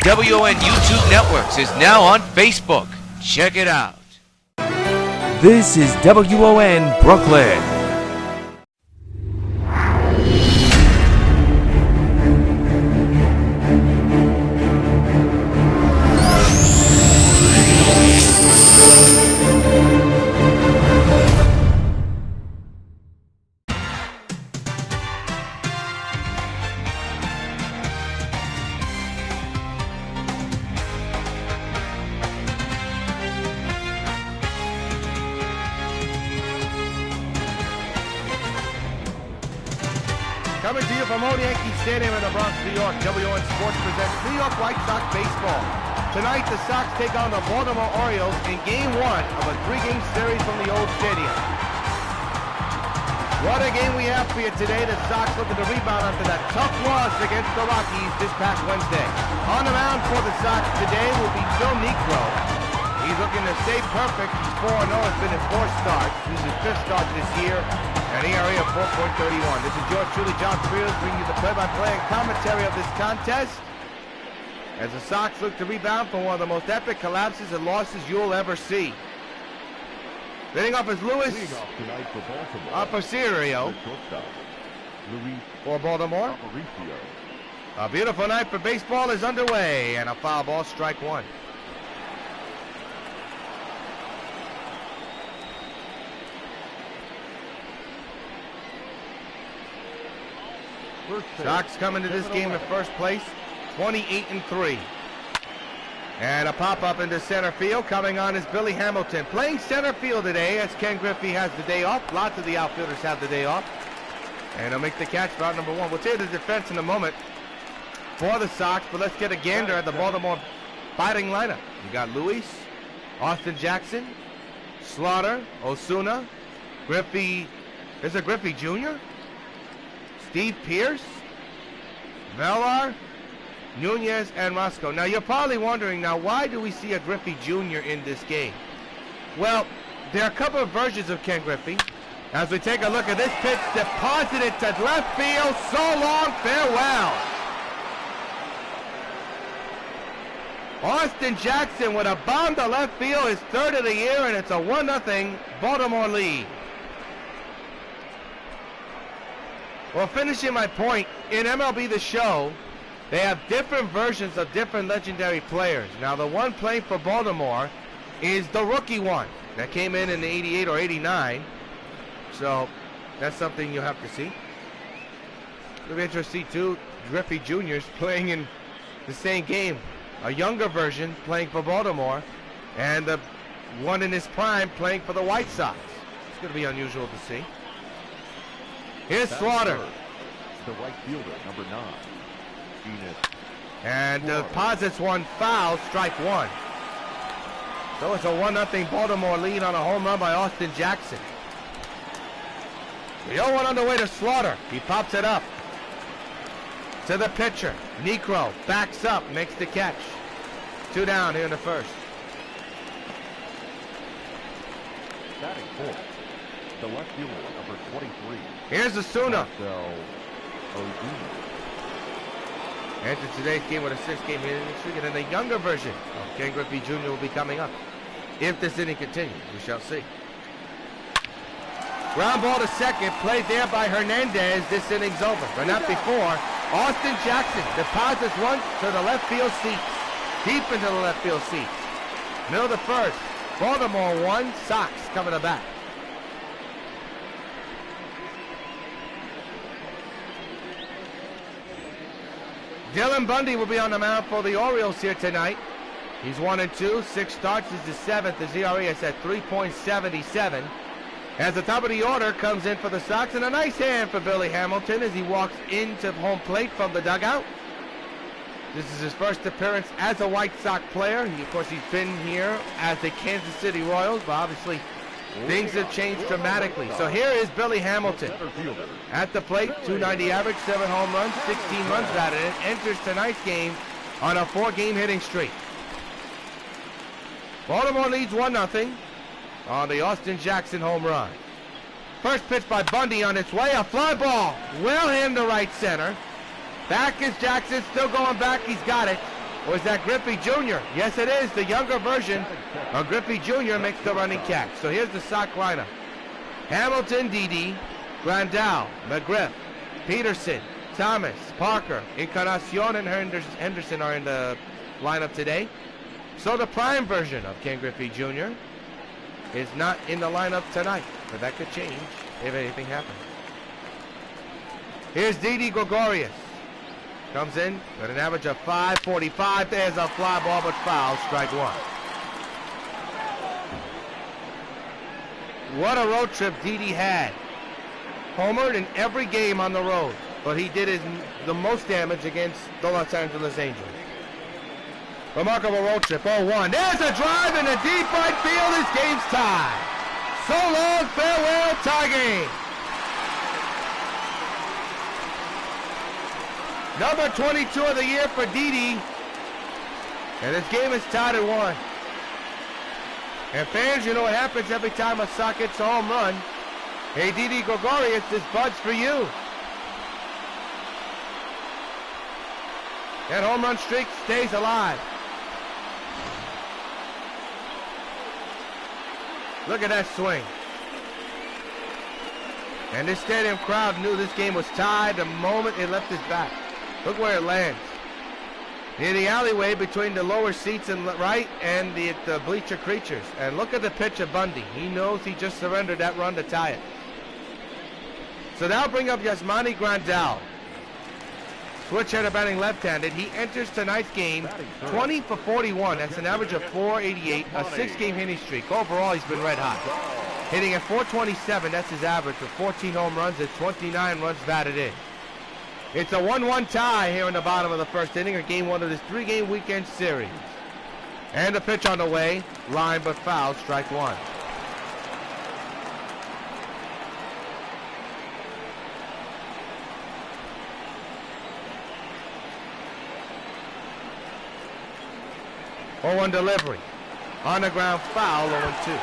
WON YouTube Networks is now on Facebook. Check it out. This is WON Brooklyn. Coming to you from Old Yankee Stadium in the Bronx, New York, WON Sports presents New York White Sox Baseball. Tonight, the Sox take on the Baltimore Orioles in Game 1 of a 3-game series from the old stadium. What a game we have for you today. The Sox looking to rebound after that tough loss against the Rockies this past Wednesday. On the mound for the Sox today will be Phil Niekro. He's looking to stay perfect. He's 4-0. It's been his 4th start. This is his 5th start this year. An ERA of 4.31. This is yours truly, John Rios, bringing you the play-by-play and commentary of this contest as the Sox look to rebound from one of the most epic collapses and losses you'll ever see. Leading off is Lewis Aparicio for Baltimore. A beautiful night for baseball is underway, and a foul ball, strike one. Sox coming to this game in first place, 28-3. And a pop-up into center field. Coming on is Billy Hamilton. Playing center field today as Ken Griffey has the day off. Lots of the outfielders have the day off. And he'll make the catch for out number 1. We'll tell you the defense in a moment for the Sox, but let's get a gander at the Baltimore batting lineup. You got Luis, Austin Jackson, Slaughter, Osuna, Griffey. Is it Griffey Jr.? Steve Pearce, Velar, Nunez, and Roscoe. Now, you're probably wondering, now, why do we see a Griffey Jr. in this game? Well, there are a couple of versions of Ken Griffey. As we take a look at this pitch, deposited to left field. So long, farewell. Austin Jackson with a bomb to left field, his 3rd of the year, and it's a 1-0 Baltimore lead. Well, finishing my point, in MLB The Show, they have different versions of different legendary players. Now, the one playing for Baltimore is the rookie one that came in the 88 or 89. So, that's something you'll have to see. It'll be interesting to see, too, Griffey Jr. is playing in the same game. A younger version playing for Baltimore, and the one in his prime playing for the White Sox. It's going to be unusual to see. Here's Slaughter. The right fielder, number 9. And deposits one foul, strike one. So it's a 1-0 Baltimore lead on a home run by Austin Jackson. The 0-1 on the way to Slaughter. He pops it up to the pitcher. Niekro backs up, makes the catch. 2 down here in the first. Batting fourth, the left fielder, number 23. Here's Osuna. Entered today's game with a 6-game hitting streak, and then the younger version of Ken Griffey Jr. will be coming up. If this inning continues, we shall see. Ground ball to second, played there by Hernandez. This inning's over, but not before. Austin Jackson deposits one to the left field seats, deep into the left field seats. Middle of the first, Baltimore 1, Sox coming to bat. Dylan Bundy will be on the mound for the Orioles here tonight. He's 1-2, 6 starts, this is his 7th. His ERA is at 3.77. As the top of the order comes in for the Sox, and a nice hand for Billy Hamilton as he walks into home plate from the dugout. This is his first appearance as a White Sox player. Of course, he's been here as the Kansas City Royals, but obviously things have changed dramatically. So here is Billy Hamilton at the plate, 290 average, 7 home runs, 16 runs batted in. Enters tonight's game on a 4-game hitting streak. Baltimore leads 1-0 on the Austin Jackson home run. First pitch by Bundy on its way, a fly ball, well hit to right center. Back is Jackson, still going back, he's got it. Or is that Griffey Jr.? Yes, it is. The younger version of Griffey Jr. makes the running catch. So here's the Sox lineup. Hamilton, Didi, Grandal, McGriff, Peterson, Thomas, Parker, Encarnacion, and Henderson are in the lineup today. So the prime version of Ken Griffey Jr. is not in the lineup tonight, but that could change if anything happens. Here's Didi Gregorius. Comes in with an average of 5.45. There's a fly ball, but foul, strike one. What a road trip Didi had. Homered in every game on the road, but he did the most damage against the Los Angeles Angels. Remarkable road trip, 0-1. There's a drive in the deep right field. This game's tied. So long, farewell, tie game. Number 22 of the year for Didi. And this game is tied at 1. And fans, you know what happens every time a Sox hits a home run. Hey, Didi Gregorius, this bud's for you. That home run streak stays alive. Look at that swing. And this stadium crowd knew this game was tied the moment it left his bat. Look where it lands. Near the alleyway between the lower seats and right and the bleacher creatures. And look at the pitch of Bundy. He knows he just surrendered that run to tie it. So now bring up Yasmani Grandal. Switch hitter batting left-handed. He enters tonight's game 20 for 41. That's an average of 488, a 6-game hitting streak. Overall, he's been red hot. Hitting at 427, that's his average with 14 home runs and 29 runs batted in. It's a 1-1 tie here in the bottom of the first inning of game 1 of this 3-game weekend series. And a pitch on the way, line but foul, strike one. Oh, 0-1 delivery. On the ground, foul, 0-2.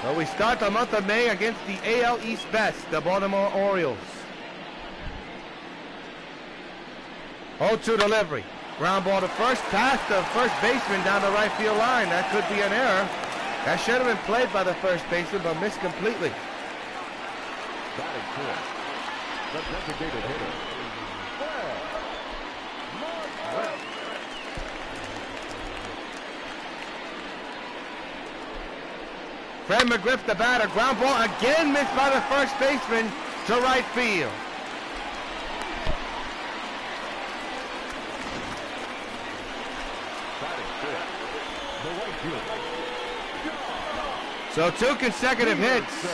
So we start the month of May against the AL East best, the Baltimore Orioles. 0-2 delivery. Ground ball to first, past the first baseman down the right field line. That could be an error. That should have been played by the first baseman, but missed completely. Batting fourth, the designated hitter. Fred McGriff, the batter. Ground ball again missed by the first baseman to right field. So 2 consecutive hits.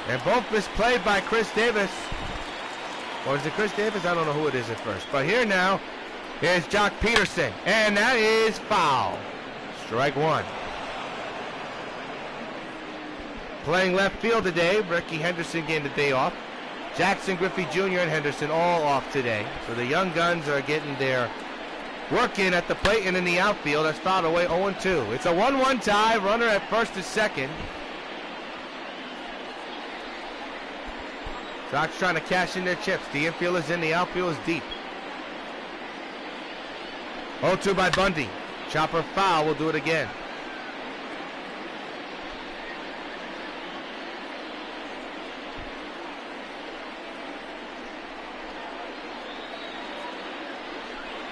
And both misplayed by Chris Davis. Or is it Chris Davis? I don't know who it is at first. But here now is Jock Peterson. And that is foul. Strike one. Playing left field today, Ricky Henderson getting the day off. Jackson, Griffey Jr. and Henderson all off today. So the young guns are getting their work in at the plate and in the outfield. That's fouled away 0-2. It's a 1-1 tie. Runner at first to second. Sox trying to cash in their chips. The infield is in, the outfield is deep. 0-2 by Bundy. Chopper foul, we'll do it again.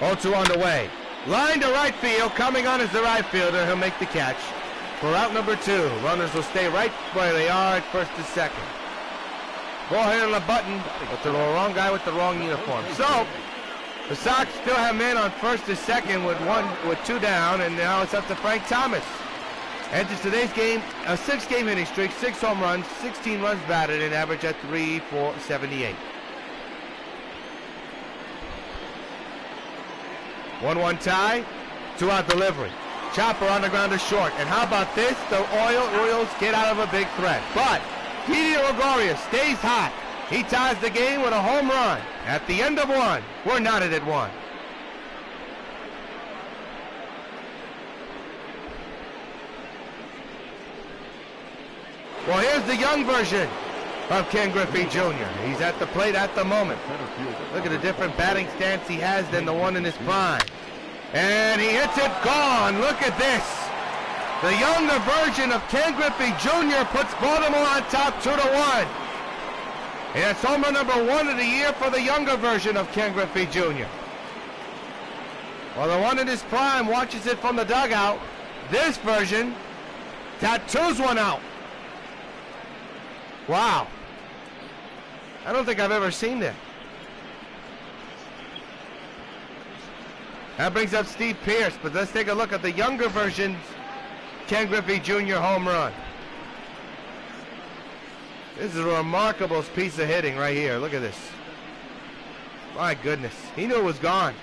Oh, 2 on the way. Line to right field. Coming on is the right fielder. He'll make the catch. For out number 2. Runners will stay right where they are at first to second. Ball hit on the button, but the wrong guy with the wrong uniform. So, the Sox still have men on first to second with 2 down, and now it's up to Frank Thomas. Enters today's game, a 6-game hitting streak, 6 home runs, 16 runs batted, and average at 3.478. 1-1 tie, 2-out delivery. Chopper on the ground to short. And how about this? The Orioles get out of a big threat. But Didi Gregorius stays hot. He ties the game with a home run. At the end of 1, we're knotted at 1. Well, here's the young version of Ken Griffey Jr. He's at the plate at the moment. Look at the different batting stance he has than the one in his prime. And he hits it, gone. Look at this. The younger version of Ken Griffey Jr. puts Baltimore on top 2-1. And it's home run number 1 of the year for the younger version of Ken Griffey Jr. Well, the one in his prime watches it from the dugout. This version tattoos one out. Wow. I don't think I've ever seen that. That brings up Steve Pearce, but let's take a look at the younger version's Ken Griffey Jr. home run. This is a remarkable piece of hitting right here. Look at this. My goodness. He knew it was gone.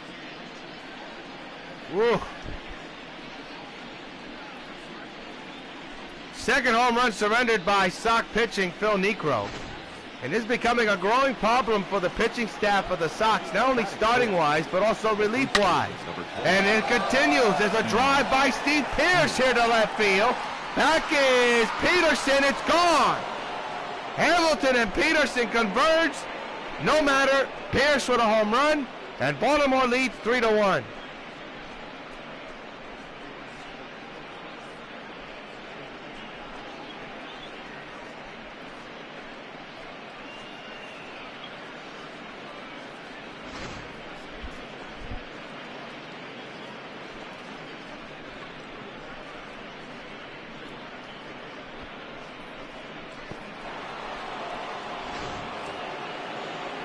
Woo. Second home run surrendered by Sox pitching Phil Niekro. And this is becoming a growing problem for the pitching staff of the Sox, not only starting-wise, but also relief-wise. And it continues. There's a drive by Steve Pearce here to left field. Back is Peterson. It's gone. Hamilton and Peterson converge. No matter. Pearce with a home run. And Baltimore leads 3-1.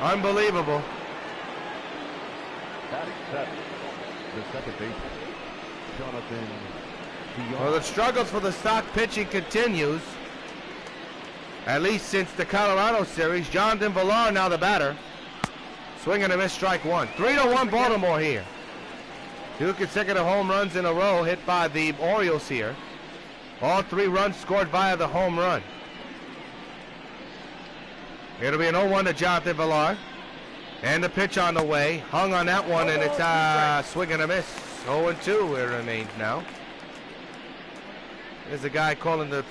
Unbelievable. Batting seven, the second baseman, Jonathan. Well, the struggles for the Sox pitching continues. At least since the Colorado series. Jonathan Villar now the batter. Swing and a miss, strike one. 3-1 Baltimore here. 2 consecutive home runs in a row hit by the Orioles here. All 3 runs scored via the home run. It'll be an 0-1 to Jonathan Villar. And the pitch on the way. Hung on that one, and it's a swing and a miss. 0-2 it remains now. There's a guy calling the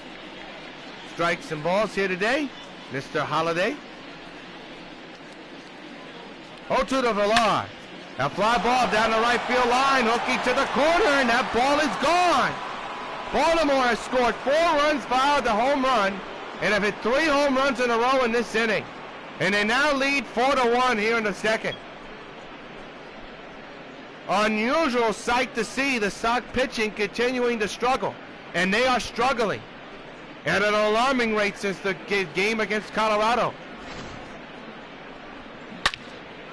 strikes and balls here today, Mr. Holliday. 0-2 to Villar. A fly ball down the right field line. Hooky to the corner, and that ball is gone. Baltimore has scored 4 runs via the home run and have hit 3 home runs in a row in this inning. And they now lead 4-1 here in the second. Unusual sight to see the Sox pitching continuing to struggle. And they are struggling at an alarming rate since the game against Colorado.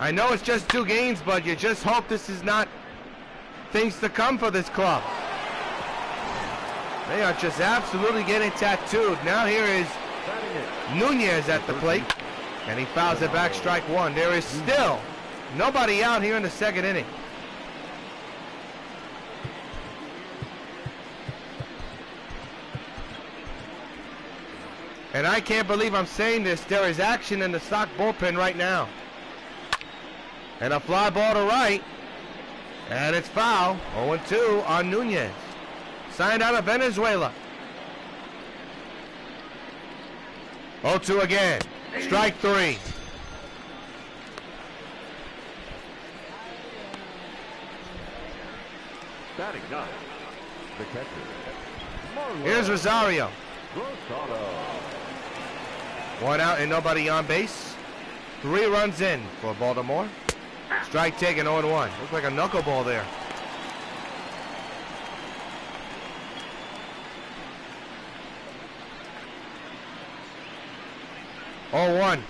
I know it's just 2 games, but you just hope this is not things to come for this club. They are just absolutely getting tattooed. Now here is Nunez at the plate. And he fouls it back, strike one. There is still nobody out here in the second inning. And I can't believe I'm saying this. There is action in the Sox bullpen right now. And a fly ball to right. And it's foul. 0-2 on Nunez. Signed out of Venezuela. 0-2 again. Strike 3. Batting ninth, the catcher. Here's Rosario. 1 out and nobody on base. 3 runs in for Baltimore. Strike taken, 0-1. Looks like a knuckleball there. Oh, 1.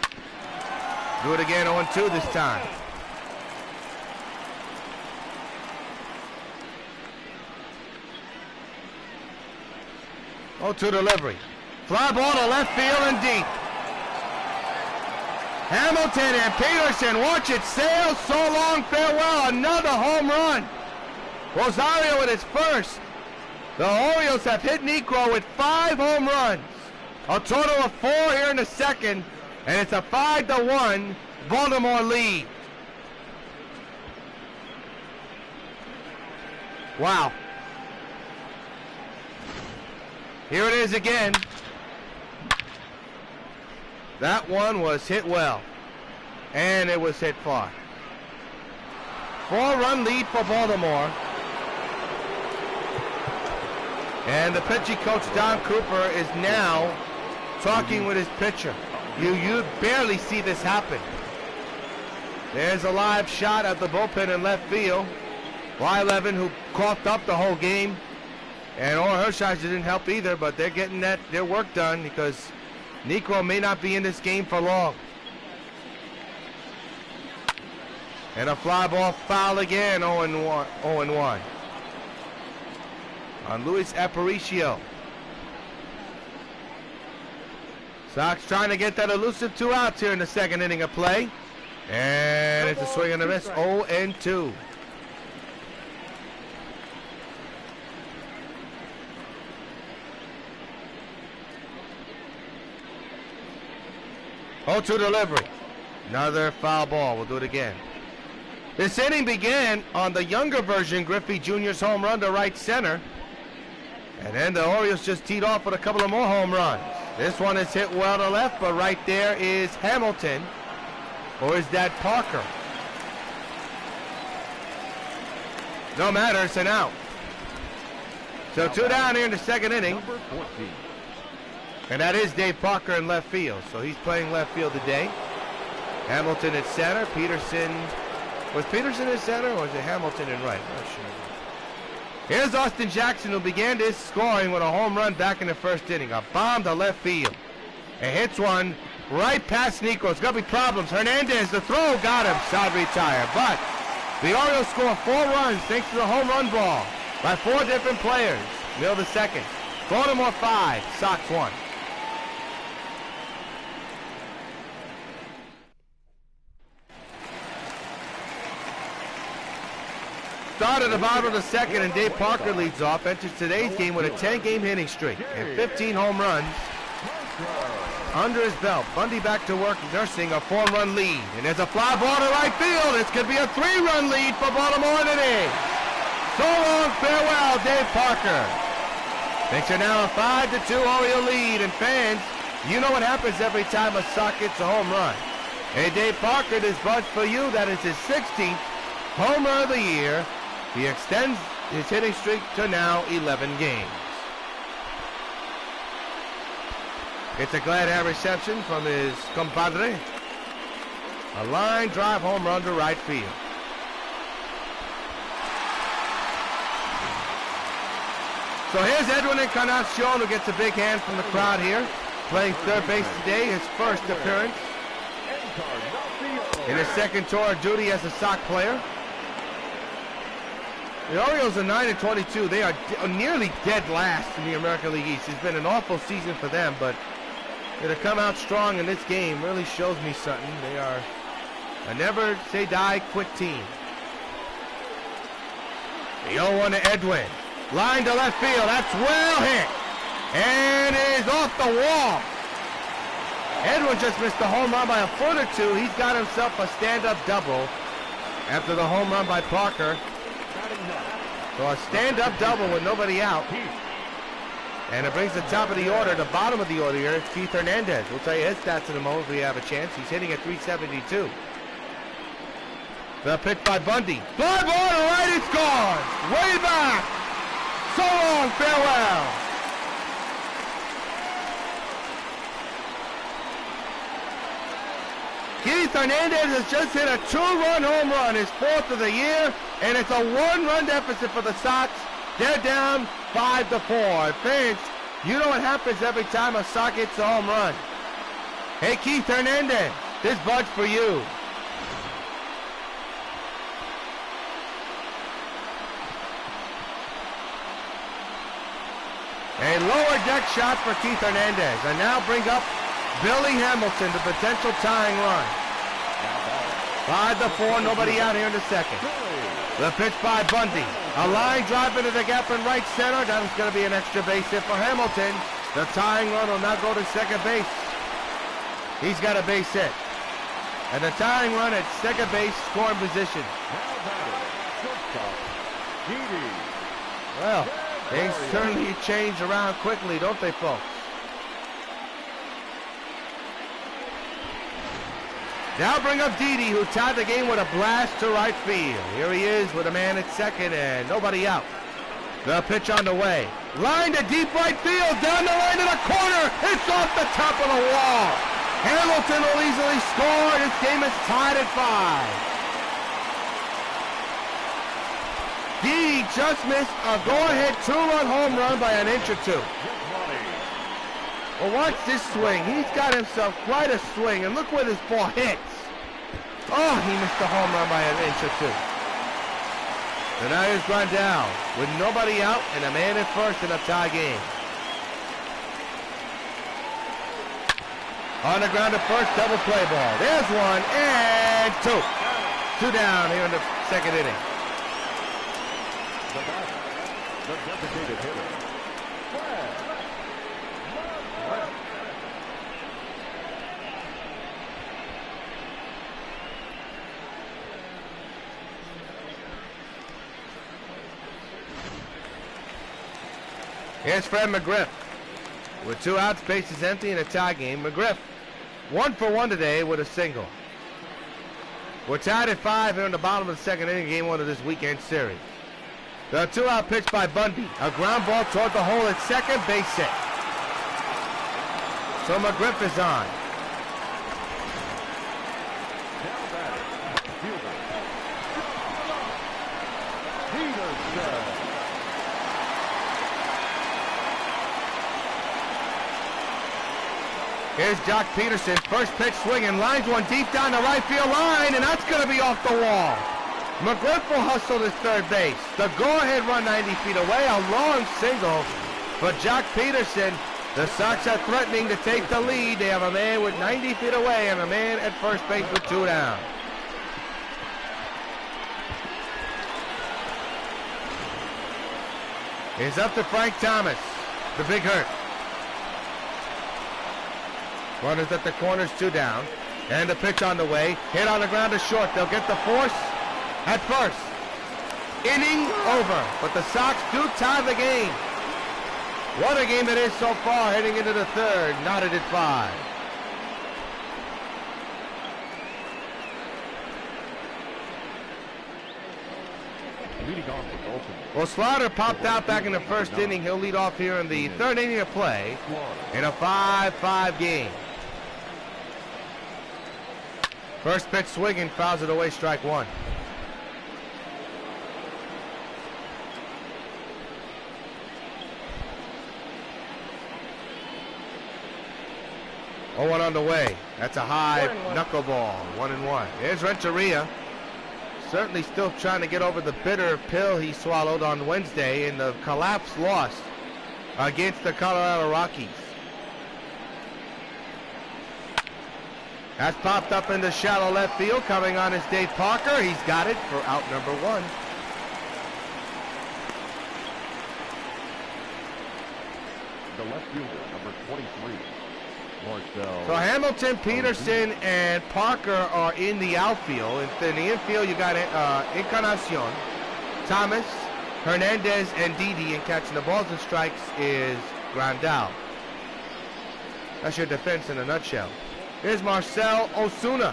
Do it again, 0-2 this time. Oh, 2 delivery. Fly ball to left field and deep. Hamilton and Peterson, watch it sail. So long, farewell. Another home run. Rosario with his first. The Orioles have hit Niekro with 5 home runs. A total of 4 here in the second, and it's a 5-1 Baltimore lead. Wow. Here it is again. That one was hit well, and it was hit far. 4-run lead for Baltimore. And the pitching coach, Don Cooper, is now talking with his pitcher. You barely see this happen. There's a live shot at the bullpen in left field. Y11, who coughed up the whole game. And Orr Hershiser didn't help either, but they're getting their work done because Negro may not be in this game for long. And a fly ball foul again, 0-1. On Luis Aparicio. Sox trying to get that elusive 2 outs here in the second inning of play. And it's a swing and a miss, 0-2. Oh-2 delivery. Another foul ball. We'll do it again. This inning began on the younger version, Griffey Jr.'s home run to right center. And then the Orioles just teed off with a couple of more home runs. This one is hit well to left, but right there is Hamilton. Or is that Parker? No matter, it's an out. So 2 down here in the second inning. And that is Dave Parker in left field. So he's playing left field today. Hamilton at center. Peterson. Was Peterson at center or was it Hamilton in right? Not sure. Here's Austin Jackson, who began this scoring with a home run back in the first inning. A bomb to left field. And hits one right past Negro. It's going to be problems. Hernandez, the throw, got him. Side retire. But the Orioles score 4 runs thanks to the home run ball by 4 different players. Mill the second. Baltimore 5, Sox 1. Start at the bottom of the second, and Dave Parker leads off. Enters today's game with a 10-game hitting streak and 15 home runs under his belt. Bundy back to work, nursing a 4-run lead. And there's a fly ball to right field. This could be a 3-run lead for Baltimore today. So long, farewell, Dave Parker. Things are now a 5-2 Oriole lead. And fans, you know what happens every time a Sox gets a home run. Hey, Dave Parker, this bud's for you. That is his 16th home run of the year. He extends his hitting streak to now 11 games. It's a glad hand reception from his compadre. A line drive home run to right field. So here's Edwin Encarnacion, who gets a big hand from the crowd here. Playing third base today, his first appearance in his second tour of duty as a Sox player. The Orioles are 9-22. They are nearly dead last in the American League East. It's been an awful season for them, but to come out strong in this game really shows me something. They are a never say die quit team. The 0-1 to Edwin. Line to left field. That's well hit. And it is off the wall. Edwin just missed the home run by a foot or two. He's got himself a stand-up double after the home run by Parker. So a stand-up double with nobody out. And it brings the top of the order, the bottom of the order here. It's Keith Hernandez. We'll tell you his stats in a moment if we have a chance. He's hitting at 372. The pitch by Bundy. Fly ball to right, it's gone. Way back. So long, farewell. Keith Hernandez has just hit a 2-run home run, his 4th of the year, and it's a 1-run deficit for the Sox. They're down 5-4. Fans, you know what happens every time a Sox hits a home run. Hey, Keith Hernandez, this bud's for you. A lower deck shot for Keith Hernandez, and now bring up Billy Hamilton, the potential tying run. 5-4, nobody out here in the second. The pitch by Bundy. A line drive into the gap in right center. That is going to be an extra base hit for Hamilton. The tying run will now go to second base. He's got a base hit. And the tying run at second base scoring position. Well, things certainly change around quickly, don't they, folks? Now bring up Didi, who tied the game with a blast to right field. Here he is with a man at second and nobody out. The pitch on the way. Line to deep right field, down the line to the corner. It's off the top of the wall. Hamilton will easily score. This game is tied at 5. Didi just missed a go-ahead 2-run home run by an inch or two. Well, watch this swing. He's got himself quite a swing, and look where this ball hits. Oh, he missed the home run by an inch or two. So now he's gone down with nobody out and a man at first in a tie game. On the ground at first, double play ball. There's one and two. Two down here in the second inning. The batter, the designated hitter. Here's Fred McGriff. With 2 outs, bases empty in a tie game. McGriff, 1 for 1 today with a single. We're tied at 5 here in the bottom of the second inning, game 1 of this weekend series. The 2-out pitch by Bundy. A ground ball toward the hole at second, base hit. So McGriff is on. Now batting, fielder. Peterson. Here's Jock Peterson. First pitch swinging. Lines one deep down the right field line, and that's going to be off the wall. McGriff will hustle to third base. The go-ahead run 90 feet away. A long single for Jock Peterson. The Sox are threatening to take the lead. They have a man with 90 feet away and a man at first base with 2 down. It's up to Frank Thomas, the big hurt. Runners at the corners, 2 down. And the pitch on the way. Hit on the ground to short. They'll get the force at first. Inning over. But the Sox do tie the game. What a game it is so far, heading into the third. Knotted at 5. Leading off for Baltimore. Well, Slaughter popped out back in the first inning. He'll lead off here in the third inning of play in a 5-5 game. First pitch swinging, fouls it away, strike 1. Oh, 1 on the way. That's a high knuckleball. 1-1. Here's Renteria. Certainly still trying to get over the bitter pill he swallowed on Wednesday in the collapse loss against the Colorado Rockies. That's popped up into shallow left field. Coming on is Dave Parker. He's got it for out number 1. The left fielder, number 23. Marcel. So Hamilton, Peterson, and Parker are in the outfield. In the infield, you got Encarnacion, Thomas, Hernandez, and Didi. And catching the balls and strikes is Grandal. That's your defense in a nutshell. Here's Marcel Osuna.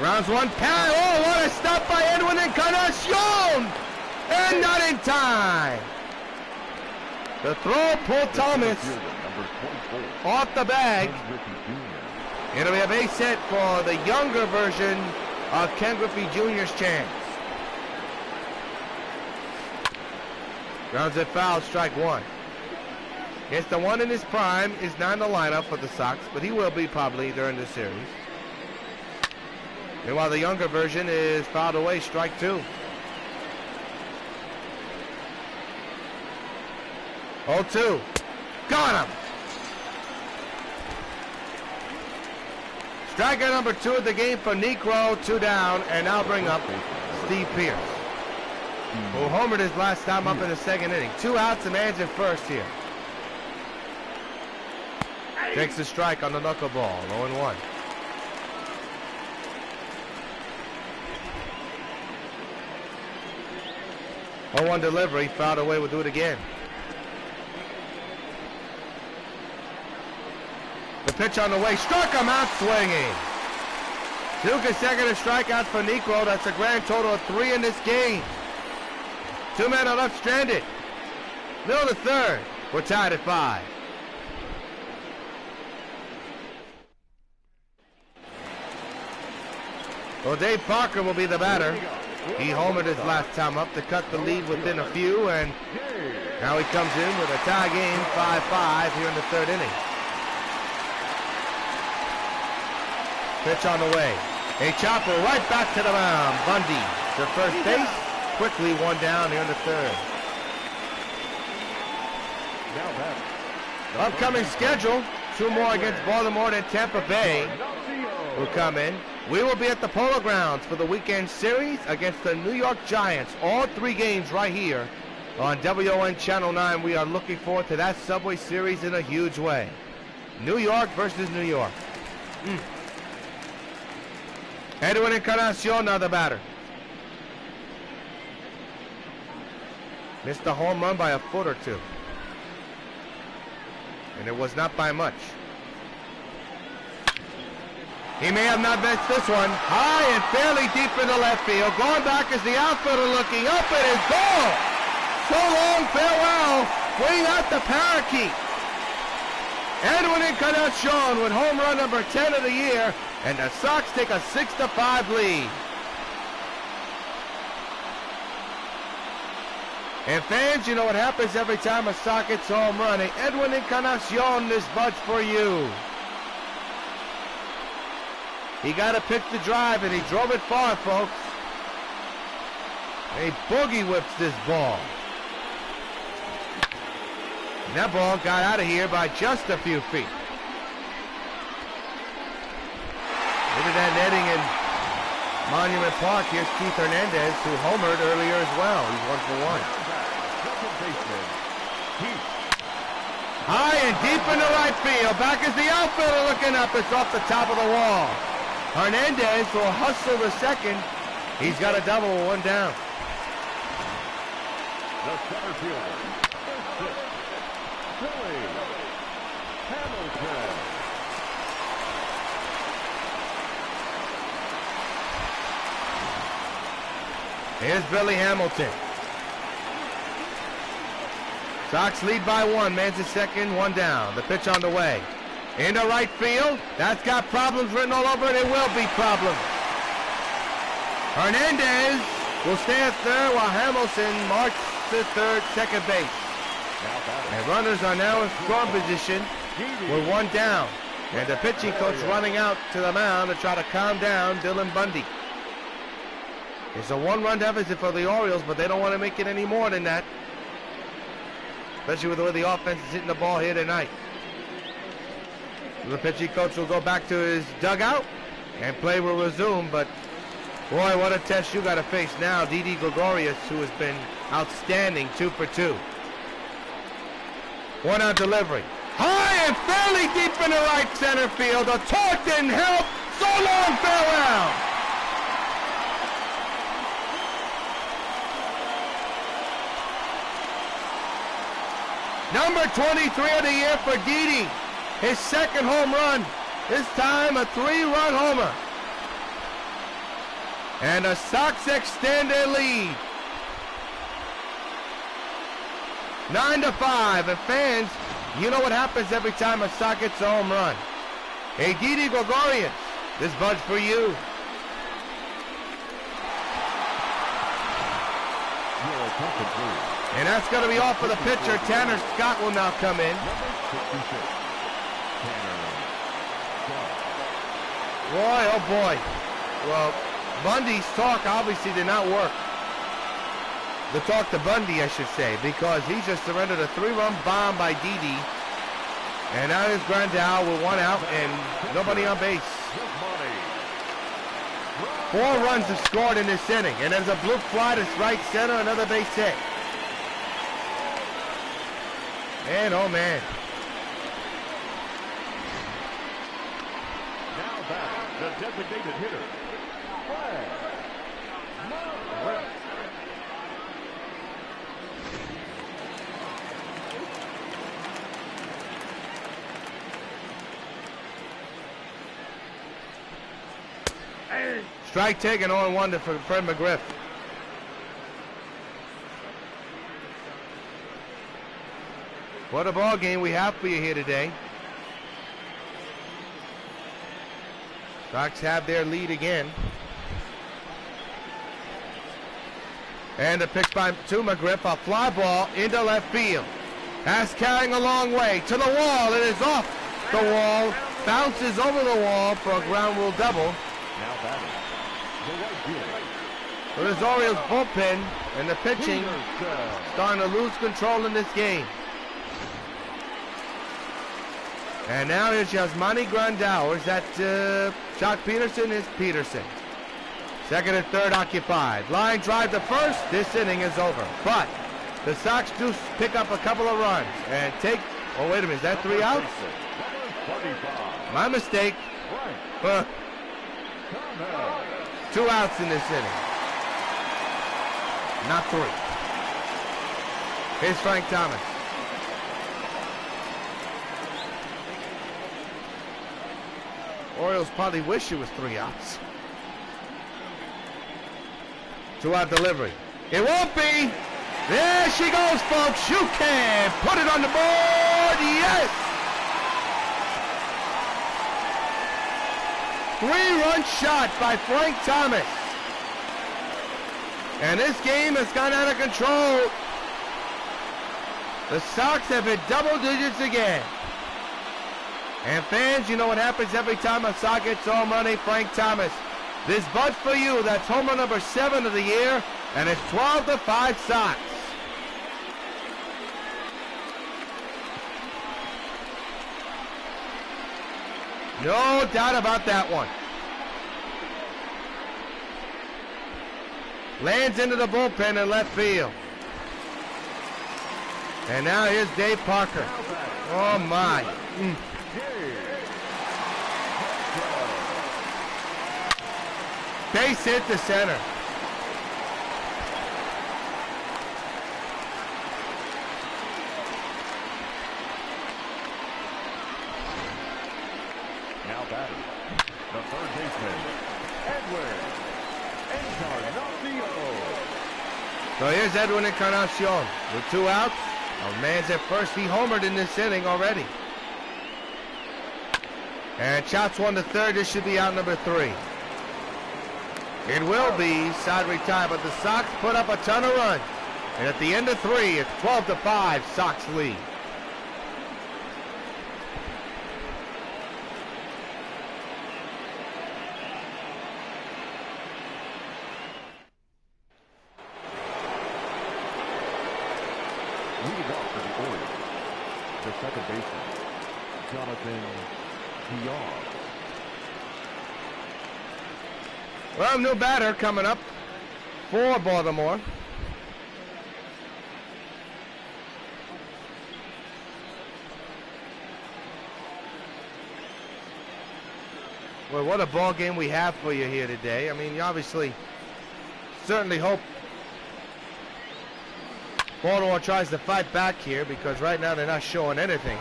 Rounds one pass. Oh, what a stop by Edwin Encarnacion! And not in time. The throw pulled Thomas off the bag. It'll be a base hit for the younger version of Ken Griffey Jr.'s chance. Grounds it foul, strike 1. It's the one in his prime, is not in the lineup for the Sox, but he will be probably during the series. Meanwhile, the younger version is fouled away, strike 2. 0-2. Got him! Striker number 2 of the game for Necro, 2 down, and now bring up Steve Pearce, who homered his last time up in the second inning. 2 outs, and man's at first here. Takes the strike on the knuckleball, 0-1. Oh, 0-1 delivery, fouled away, we'll do it again. The pitch on the way, struck him out swinging. 2 consecutive strikeouts for Negro. That's a grand total of 3 in this game. 2 men are left stranded. Middle of the third. We're tied at 5. Well, Dave Parker will be the batter. He homered his last time up to cut the lead within a few, and now he comes in with a tie game, 5-5 here in the third inning. Pitch on the way. A chopper right back to the mound. Bundy to first base. Quickly 1 down here in the third. Upcoming schedule. 2 more against Baltimore and Tampa Bay will come in. We will be at the Polo Grounds for the weekend series against the New York Giants. All 3 games right here on WON Channel 9. We are looking forward to that Subway Series in a huge way. New York versus New York. Edwin Encarnacion, now the batter. Missed the home run by a foot or 2. And it was not by much. He may have not missed this one. High and fairly deep into left field. Going back is the outfielder looking up. It is gone. So long, farewell. Way out the parakeet. Edwin Encarnacion with home run number 10 of the year. And the Sox take a 6-5 lead. And fans, you know what happens every time a Sox gets home run. Hey, Edwin Encarnacion, this bud's for you. He got to pick the drive, and he drove it far, folks. He boogie whips this ball. And that ball got out of here by just a few feet. Look at that netting in Monument Park. Here's Keith Hernandez, who homered earlier as well. He's 1 for 1. High and deep into right field. Back is the outfielder looking up. It's off the top of the wall. Hernandez will hustle the second. He's got a double, 1 down. The center fielder, Billy Hamilton. Here's Billy Hamilton. Sox lead by 1. Man's at second, 1 down. The pitch on the way. Into right field. That's got problems written all over it. It will be problems. Hernandez will stay at third while Hamilton marches to third, second base. And runners are now in scoring position with 1 down. And the pitching coach running out to the mound to try to calm down Dylan Bundy. It's a 1-run deficit for the Orioles, but they don't want to make it any more than that. Especially with the way the offense is hitting the ball here tonight. The pitching coach will go back to his dugout and play will resume, but boy, what a test you got to face now. Didi Gregorius, who has been outstanding, 2 for 2. 1-out delivery. High and fairly deep into right center field. The torque didn't help. So long, farewell. Number 23 of the year for Didi. His second home run. This time a 3-run homer. And the Sox extend their lead. 9-5. And fans, you know what happens every time a Sox gets a home run. Hey, Didi Gregorius, this bud's for you. And that's going to be all for the pitcher. Tanner Scott will now come in. Boy, oh boy. Well, Bundy's talk obviously did not work. The talk to Bundy, I should say, because he just surrendered a 3-run bomb by Didi. And now is Grandal with 1 out and nobody on base. 4 runs have scored in this inning. And there's a blue fly to right center, another base hit. And oh man. Now back, the designated hitter, Fred Morris. Strike taken, 0-1 for Fred McGriff. What a ball game we have for you here today. Sox have their lead again. And the pitch by to McGriff, a fly ball into left field. That's carrying a long way to the wall. It is off the wall, bounces over the wall for a ground rule double. Now batting, the right fielder. For this Orioles bullpen and the pitching starting to lose control in this game. And now here's Yasmani Grandal. Is that Jock Peterson? Is Peterson. Second and third occupied. Line drive to first. This inning is over. But the Sox do pick up a couple of runs and take. Oh, wait a minute. Is that 3 outs? My mistake. Huh. 2 outs in this inning. Not 3. Here's Frank Thomas. Orioles probably wish it was 3 outs. 2-out delivery. It won't be. There she goes, folks. You can put it on the board. Yes. 3-run shot by Frank Thomas. And this game has gone out of control. The Sox have hit double digits again. And fans, you know what happens every time a Sox gets home run, Frank Thomas. This butt for you. That's home run number 7 of the year, and it's 12-5 Sox. No doubt about that one. Lands into the bullpen in left field. And now here's Dave Parker. Oh my. Base hit to center. Now batting, the third baseman, Edwin Encarnacion. So here's Edwin Encarnacion with 2 outs. Oh, man's at first. He homered in this inning already. And shots 1 to third. This should be out number 3. It will be side retire, but the Sox put up a ton of runs. And at the end of 3, it's 12-5 Sox lead. Leading off for the Orioles, the second baseman, Jonathan Diaz. Well, new batter coming up for Baltimore. Well, what a ball game we have for you here today. I mean, you obviously certainly hope Baltimore tries to fight back here, because right now they're not showing anything.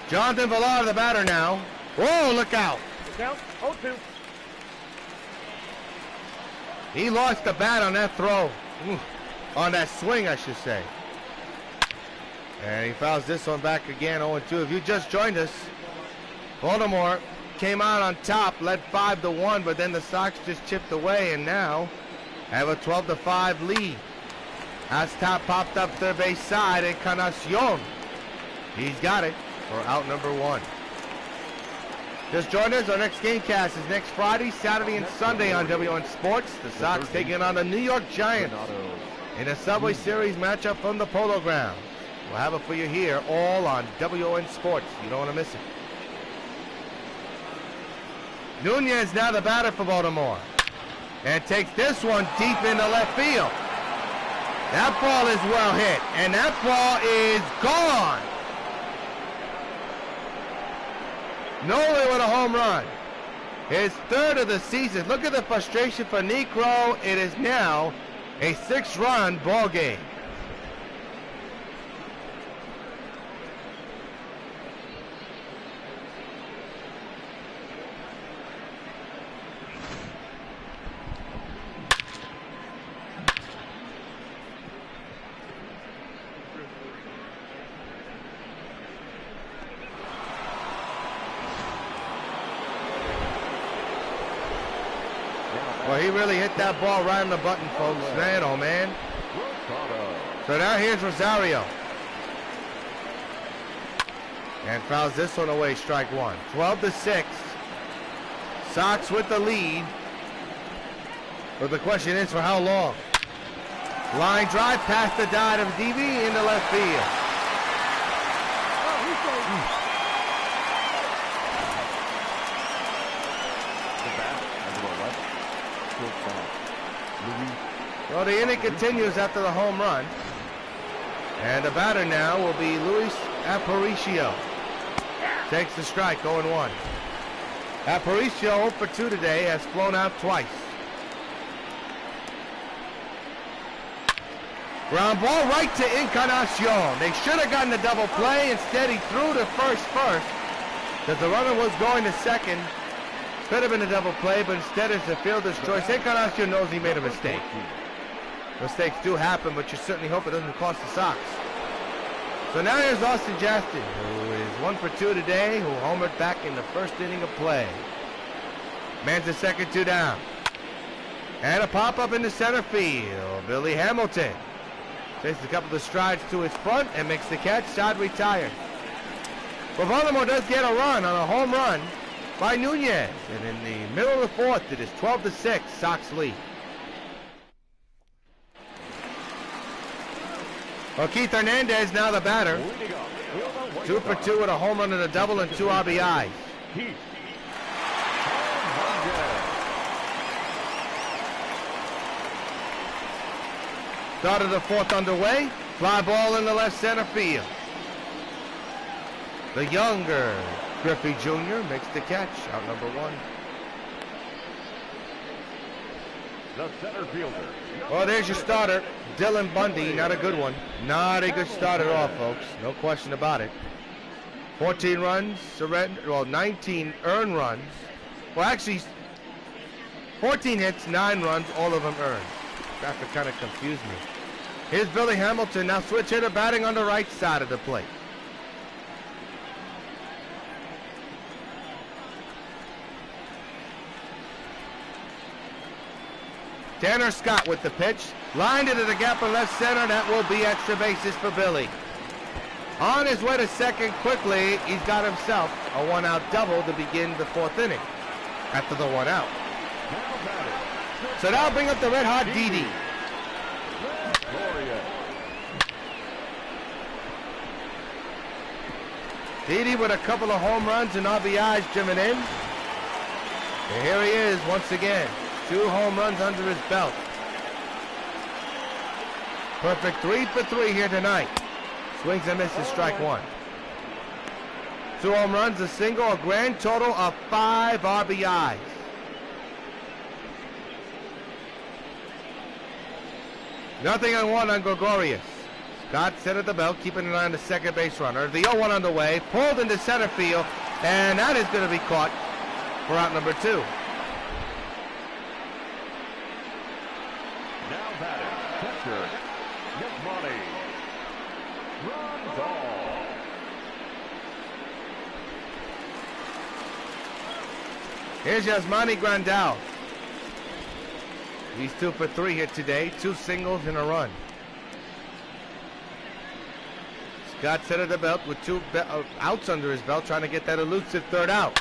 Jonathan Villar, the batter now. Whoa, look out. Count 0-2. He lost the bat on that throw. On that swing, I should say. And he fouls this one back again, 0-2. If you just joined us, Baltimore came out on top, led 5-1, but then the Sox just chipped away and now have a 12-5 lead. As top popped up third base side, Encarnacion. He's got it for out number 1. Just join us. Our next gamecast is next Friday, Saturday, and Sunday on W.O.N Sports. The Sox taking on the New York Giants in a Subway Series matchup from the Polo Grounds. We'll have it for you here, all on W.O.N Sports. You don't want to miss it. Nunez now the batter for Baltimore, and takes this one deep into left field. That ball is well hit, and that ball is gone. Nolan with a home run. His 3rd of the season. Look at the frustration for Negro. It is now a 6-run ball game. he really hit that ball right on the button, folks. Man, oh man. So now here's Rosario. And fouls this one away, strike one. 12-6. Sox with the lead. But the question is, for how long? Line drive past the dot of DV into left field. Well, the inning continues after the home run. And the batter now will be Luis Aparicio. Takes the strike, 0-1. Aparicio 0 for 2 today, has flown out twice. Ground ball right to Encarnacion. They should have gotten the double play. Instead, he threw to first. That the runner was going to second. Could have been a double play, but instead it's a fielder's choice. Encarnacion knows he made a mistake. Mistakes do happen, but you certainly hope it doesn't cost the Sox. So now here's Austin Jastin, who is 1 for 2 today, who homered back in the first inning of play. Man's a second, 2 down. And a pop-up into center field. Billy Hamilton takes a couple of strides to his front and makes the catch. Side retired. Well, Baltimore does get a run on a home run by Nunez. And in the middle of the fourth, it is 12-6, Sox lead. Well, Keith Hernandez now the batter. 2 for 2 with a home run and a double and 2 RBIs. Start of the fourth underway. Fly ball in the left center field. The younger Griffey Jr. makes the catch. Out number 1. The center fielder. Well, there's your starter, Dylan Bundy. Not a good one. Not a good start at all, folks. No question about it. 14 runs surrendered. Well, 19 earned runs. Well, actually, 14 hits, 9 runs, all of them earned. Graphic kind of confused me. Here's Billy Hamilton, now switch hitter batting on the right side of the plate. Tanner Scott with the pitch. Lined into the gap in left center. That will be extra bases for Billy. On his way to second quickly, he's got himself a 1-out double to begin the fourth inning after the 1 out. So now bring up the red-hot Didi. Didi with a couple of home runs and RBIs driven in. And here he is once again. 2 home runs under his belt. Perfect 3 for 3 here tonight. Swings and misses, strike 1. 2 home runs, a single, a grand total of 5 RBIs. Nothing on 1 on Gregorius. Scott set at the belt, keeping an eye on the second base runner. The 0-1 underway, pulled into center field, and that is going to be caught for out number 2. Now batting, catcher, Yasmani Grandal. Here's Yasmani Grandal. He's 2 for 3 here today, 2 singles and a run. Scott set at the belt with 2 outs under his belt, trying to get that elusive third out.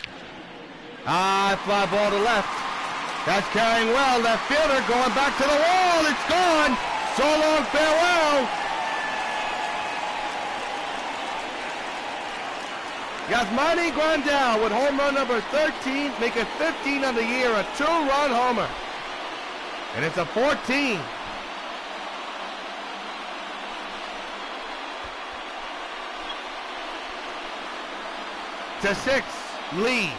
High fly ball to left. That's carrying well. That fielder going back to the wall. It's gone. So long, farewell. Yasmani Grandal with home run number 13, making 15 on the year, a 2-run homer. And it's a 14. to 6 lead.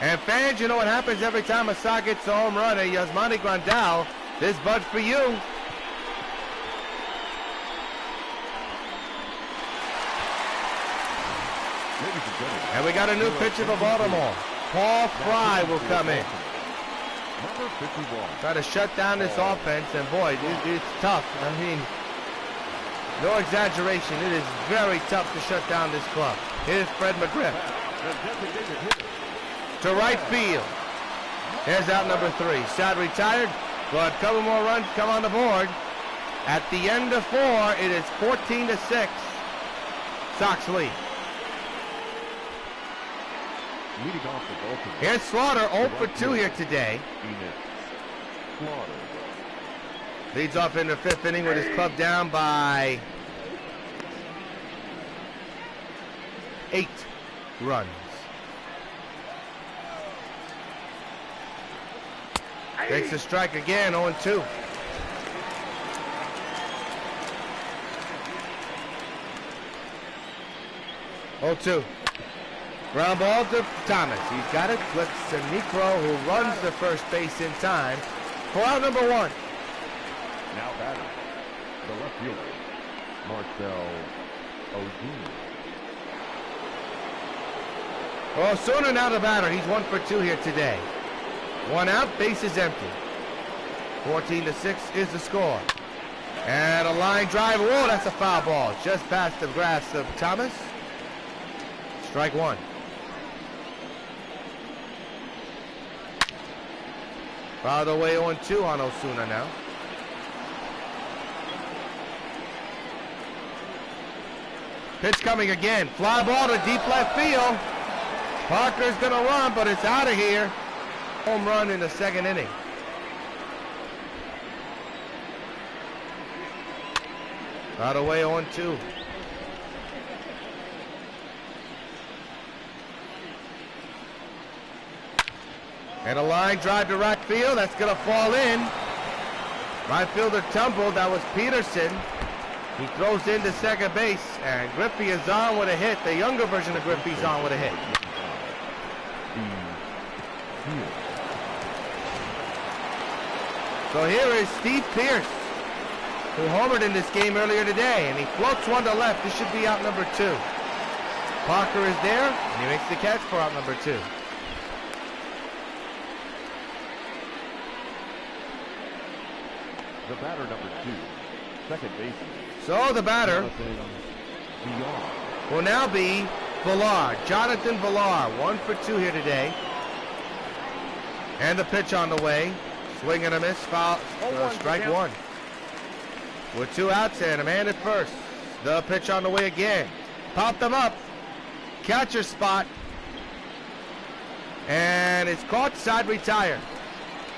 And fans, you know what happens every time a Sox gets a home run, Yasmani Grandal, this bud's for you. And we got a new pitcher for Baltimore. Paul Fry will come in. Try to shut down this offense, and boy, it's tough. I mean, no exaggeration. It is very tough to shut down this club. Here's Fred McGriff. To right field. Here's out number 3. Side retired, but a couple more runs come on the board. At the end of 4, it is 14-6. Sox lead. Leading off the Baltimore. Here's Slaughter, 0 for 2 here today. Slaughter. Leads off in the 5th inning with his club down by 8 runs. Takes a strike again, 0-2. Ground ball to Thomas. He's got it. Flips to Necro, who runs the first base in time for out number 1. Now batting, the left fielder, Marcel Ozuna. Osuna now the batter. He's 1 for 2 here today. 1 out, base is empty. 14-6 is the score. And a line drive. Whoa, that's a foul ball. Just past the grasp of Thomas. Strike 1. Fouled away 0-2 on Osuna now. Pitch coming again. Fly ball to deep left field. Parker's gonna run, but it's out of here. Home run in the 2nd inning. Fouled away 0-2. And a line drive to right field. That's going to fall in. Right fielder tumbled. That was Peterson. He throws into second base. And Griffey is on with a hit. The younger version of Griffey's on with a hit. So here is Steve Pearce, who homered in this game earlier today. And he floats one to left. This should be out number 2. Parker is there. And he makes the catch for out number 2. The batter number 2, second baseman. So the batter will now be Villar. Jonathan Villar, 1 for 2 here today. And the pitch on the way. Swing and a miss, foul, strike 1. With 2 outs and a man at first. The pitch on the way again. Popped them up. Catcher spot. And it's caught, side retired.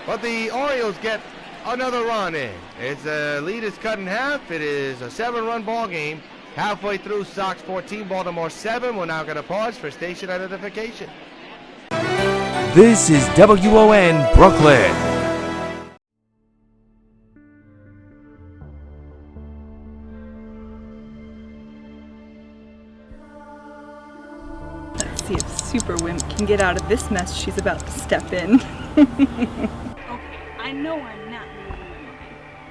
But the Orioles get another run in. Its lead is cut in half. It is a 7-run ball game. Halfway through, Sox 14, Baltimore 7. We're now going to pause for station identification. This is WON Brooklyn. Let's see if Superwoman can get out of this mess she's about to step in. Okay, I know I'm not moving.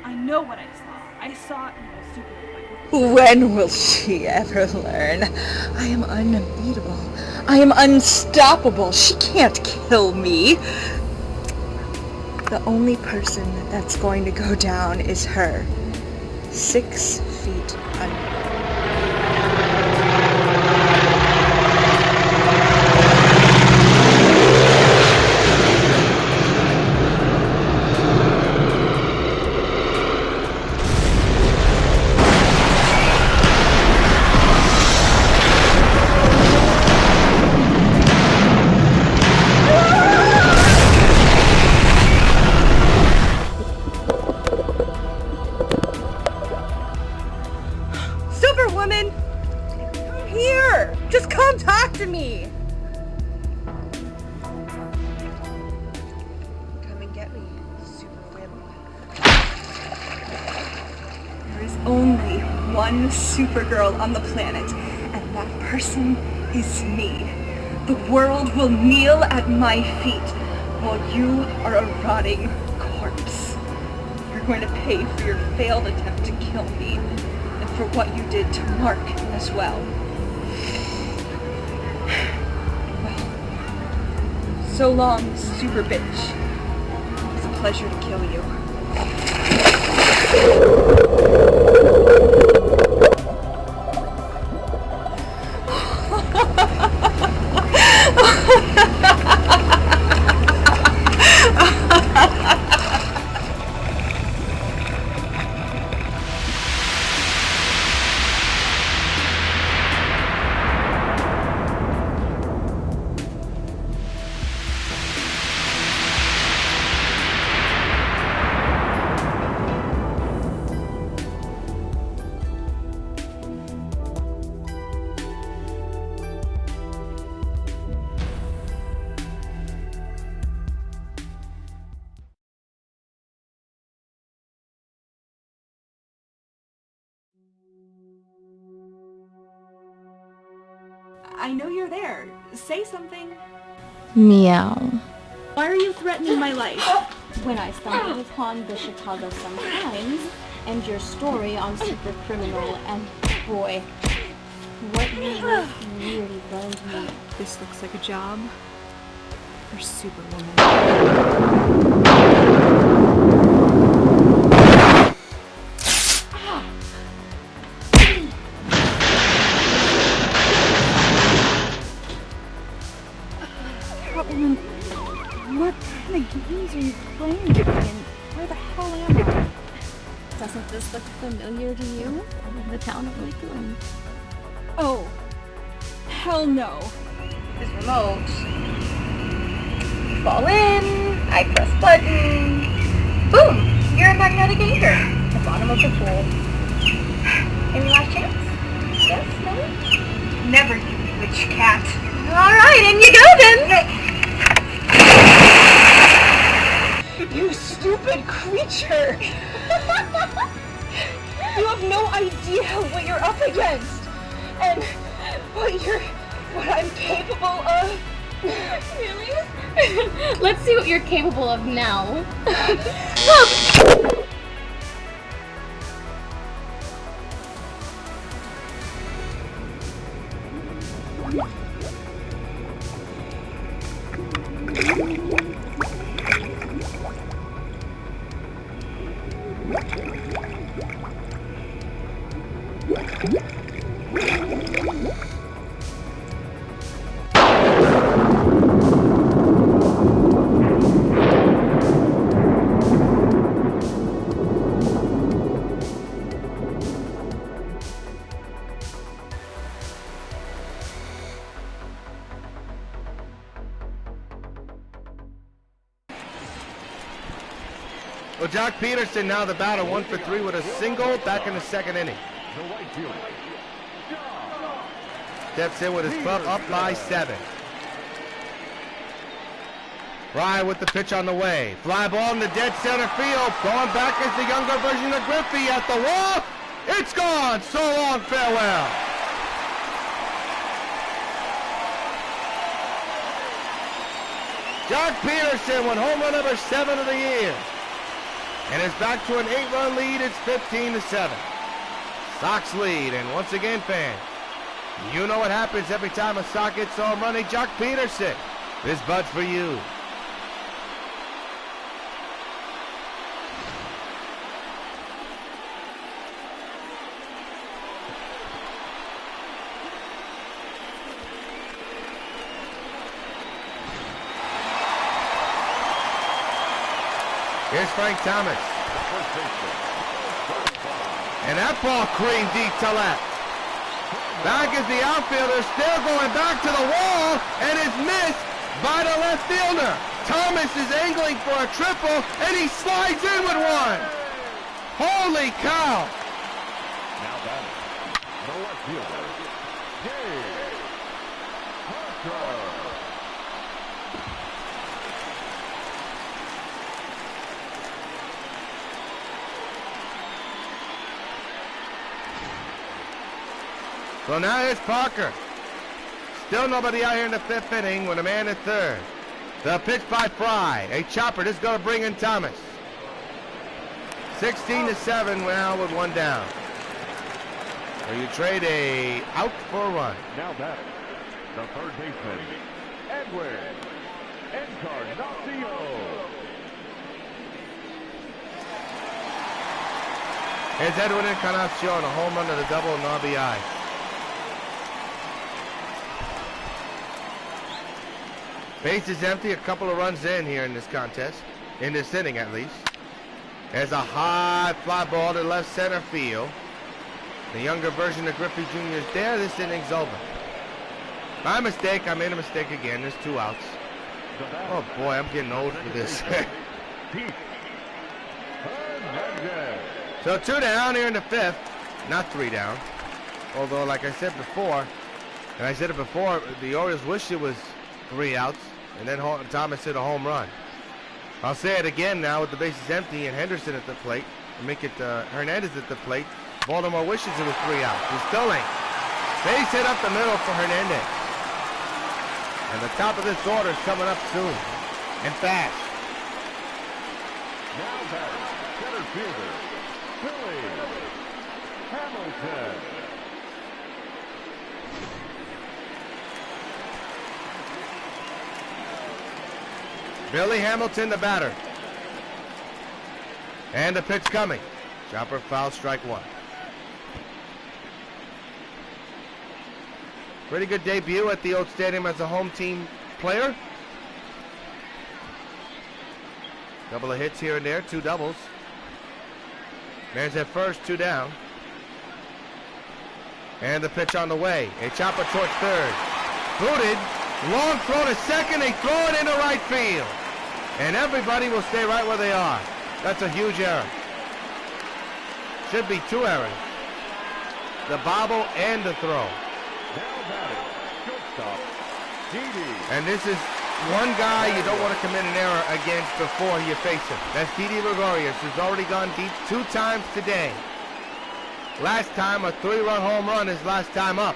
I know what I saw. I saw it in the Superwoman. When will she ever learn? I am unbeatable. I am unstoppable. She can't kill me. The only person that's going to go down is her. 6 feet under. Superwoman! Come here! Just come talk to me! Come and get me, Superwoman. There is only one Supergirl on the planet, and that person is me. The world will kneel at my feet while you are a rotting corpse. You're going to pay for your failed attempt to kill me. For what you did to Mark as well. Well, so long, super bitch. It's a pleasure to kill you. I know you're there. Say something. Meow. Why are you threatening my life? When I stumbled upon the Chicago Sun-Times and your story on super criminal, and boy, what you wrote really burned me. This looks like a job for Superwoman. Catwoman, what kind of games are you playing with me, and where the hell am I? Doesn't this look familiar to you? The town of Lakeland. Oh, hell no. This remote. Fall in, I press button. Boom! You're a magnetic anchor at the bottom of the pool. Any last chance? Yes? No? Never, you witch cat. Alright, in you go then! You stupid creature! You have no idea what you're up against! And what I'm capable of. Really? Let's see what you're capable of now. Well, Jock Peterson now the batter, 1 for 3 with a single back in the second inning. Steps in with his club up by 7. Ryan with the pitch on the way. Fly ball in the dead center field. Going back is the younger version of Griffey at the wall. It's gone. So long, farewell. Jock Peterson with home run number 7 of the year. And it's back to an 8-run lead. It's 15-7. Sox lead. And once again, fans, you know what happens every time a Sox gets home running. Jock Peterson, this bud's for you. Here's Frank Thomas. And that ball creamed deep to left. Back is the outfielder, still going back to the wall, and is missed by the left fielder. Thomas is angling for a triple, and he slides in with one. Holy cow. Now batting, the left fielder, Parker. So now here's Parker. Still nobody out here in the 5th inning with a man at 3rd. The pitch by Fry. A chopper. This is going to bring in Thomas. 16-7 now with 1 down. So you trade a out for a run. Now batting, the third baseman, Edwin Encarnacion. Here's Edwin Encarnacion, a home run to the double and RBI. Base is empty, a couple of runs in here in this contest, in this inning at least. There's a high fly ball to left center field. The younger version of Griffey Jr. is there. This inning's over. My mistake, I made a mistake again. There's 2 outs. Oh boy, I'm getting old for this. So 2 down here in the 5th, not 3 down. Although, like I said before, and I said it before, the Orioles wish it was 3 outs, and then Thomas hit a home run. I'll say it again now with the bases empty and Henderson at the plate, and make it Hernandez at the plate. Baltimore wishes it was 3 outs. He's still ain't. Base hit up the middle for Hernandez. And the top of this order is coming up soon and fast. Now batting, center fielder, Billy Hamilton. Billy Hamilton, the batter. And the pitch coming. Chopper foul, strike one. Pretty good debut at the old stadium as a home team player. Couple of hits here and there, 2 doubles. Man's at first, 2 down. And the pitch on the way. A chopper towards third. Booted. Long throw to second. They throw it into right field. And everybody will stay right where they are. That's a huge error. Should be 2 errors. The bobble and the throw. Now batting, shortstop, Didi. And this is one guy you don't want to commit an error against before you face him. That's Didi Gregorius, who's already gone deep 2 times today. Last time, a 3-run home run his last time up.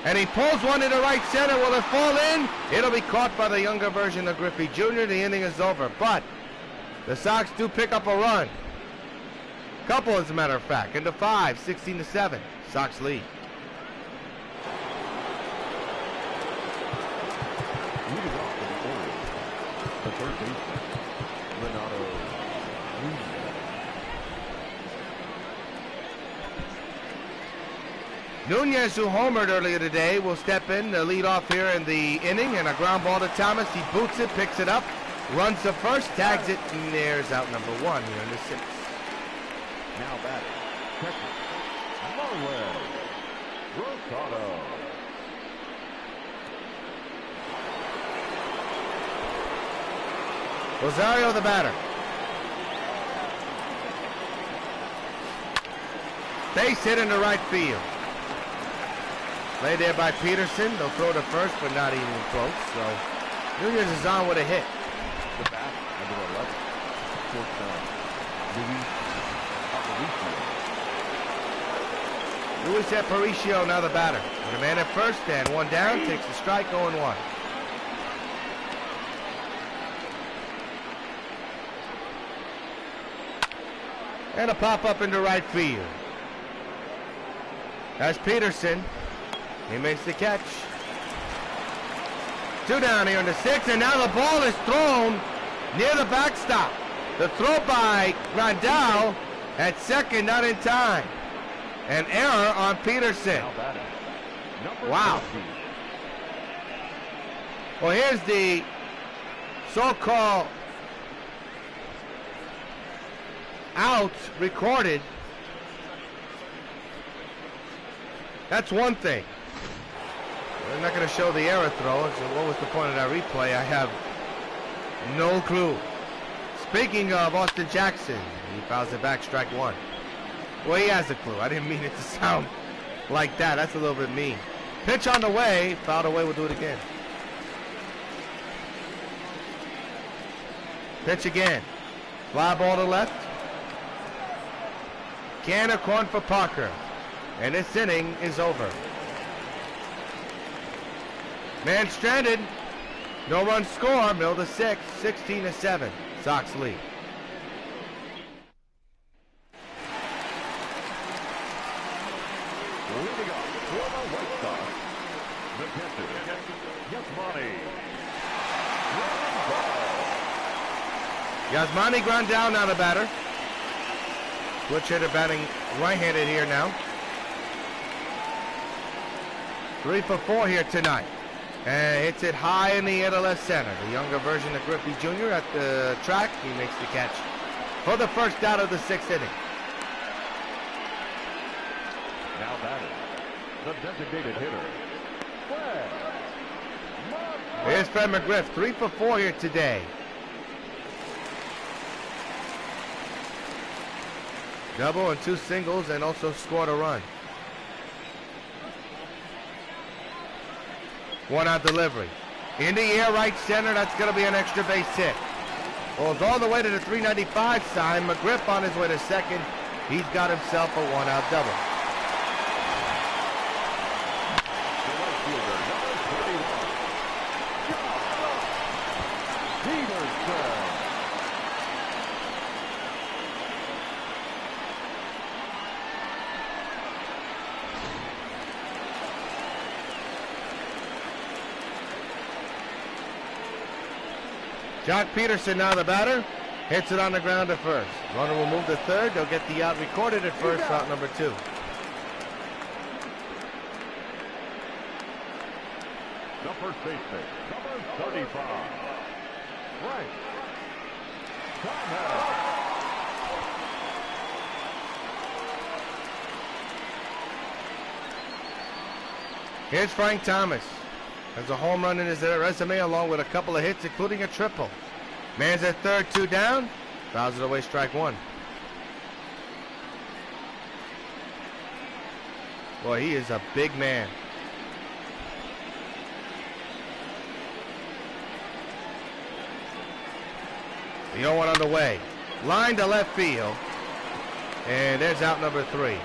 And he pulls one into right center. Will it fall in? It'll be caught by the younger version of Griffey Jr. The inning is over. But the Sox do pick up a run. Couple, as a matter of fact. Into 5, 16-7. Sox lead. Leading off for the Orioles, the third baseman, Renato Nunez. Nunez, who homered earlier today, will step in to lead off here in the inning. And a ground ball to Thomas. He boots it, picks it up, runs to first, tags it, and there's out number 1 here in the 6th. Now batting, catcher, Marlon Rosado. Rosario, the batter. Base hit into right field. Laid there by Peterson. They'll throw to first, but not even close. So Nunez is on with a hit. The bat, number 11, shortstop, Luis Aparicio, now the batter. With a man at first and 1 down, takes the strike, 0-1. And a pop-up into right field. That's Peterson. He makes the catch. 2 down here in the 6th, and now the ball is thrown near the backstop. The throw by Grandal at second, not in time. An error on Peterson. Wow. Well, here's the so-called out recorded. That's one thing. They're not going to show the error throw, so what was the point of that replay? I have no clue. Speaking of Austin Jackson, he fouls it back, strike 1. Well, he has a clue. I didn't mean it to sound like that. That's a little bit mean. Pitch on the way, fouled away, we'll do it again. Pitch again. Fly ball to left. Can of corn for Parker. And this inning is over. Man stranded. No run score. Middle to 6, 16-7. Sox lead. Leading off for the White Sox, the catcher, Yasmani Grandal now the batter. Switch hitter batting right-handed here now. 3 for 4 here tonight. And hits it high in the air to left center. The younger version of Griffey Jr. at the track. He makes the catch for the first out of the 6th inning. Now batting, the designated hitter, Fred McGriff. Here's Fred McGriff, 3 for 4 here today. Double and 2 singles, and also scored a run. 1 out delivery. In the air, right center, that's going to be an extra base hit. Goes all the way to the 395 sign. McGriff on his way to second. He's got himself a 1-out double. Jock Peterson now the batter. Hits it on the ground to first. Runner will move to third. They'll get the out recorded at first, out number 2. The first baseman, number 35, Frank Thomas. Here's Frank Thomas. Has a home run in his resume along with a couple of hits, including a triple. Man's at third, 2 down. Fouls it away, strike 1. Boy, he is a big man. The 0-1 on the way. Line to left field. And there's out number 3.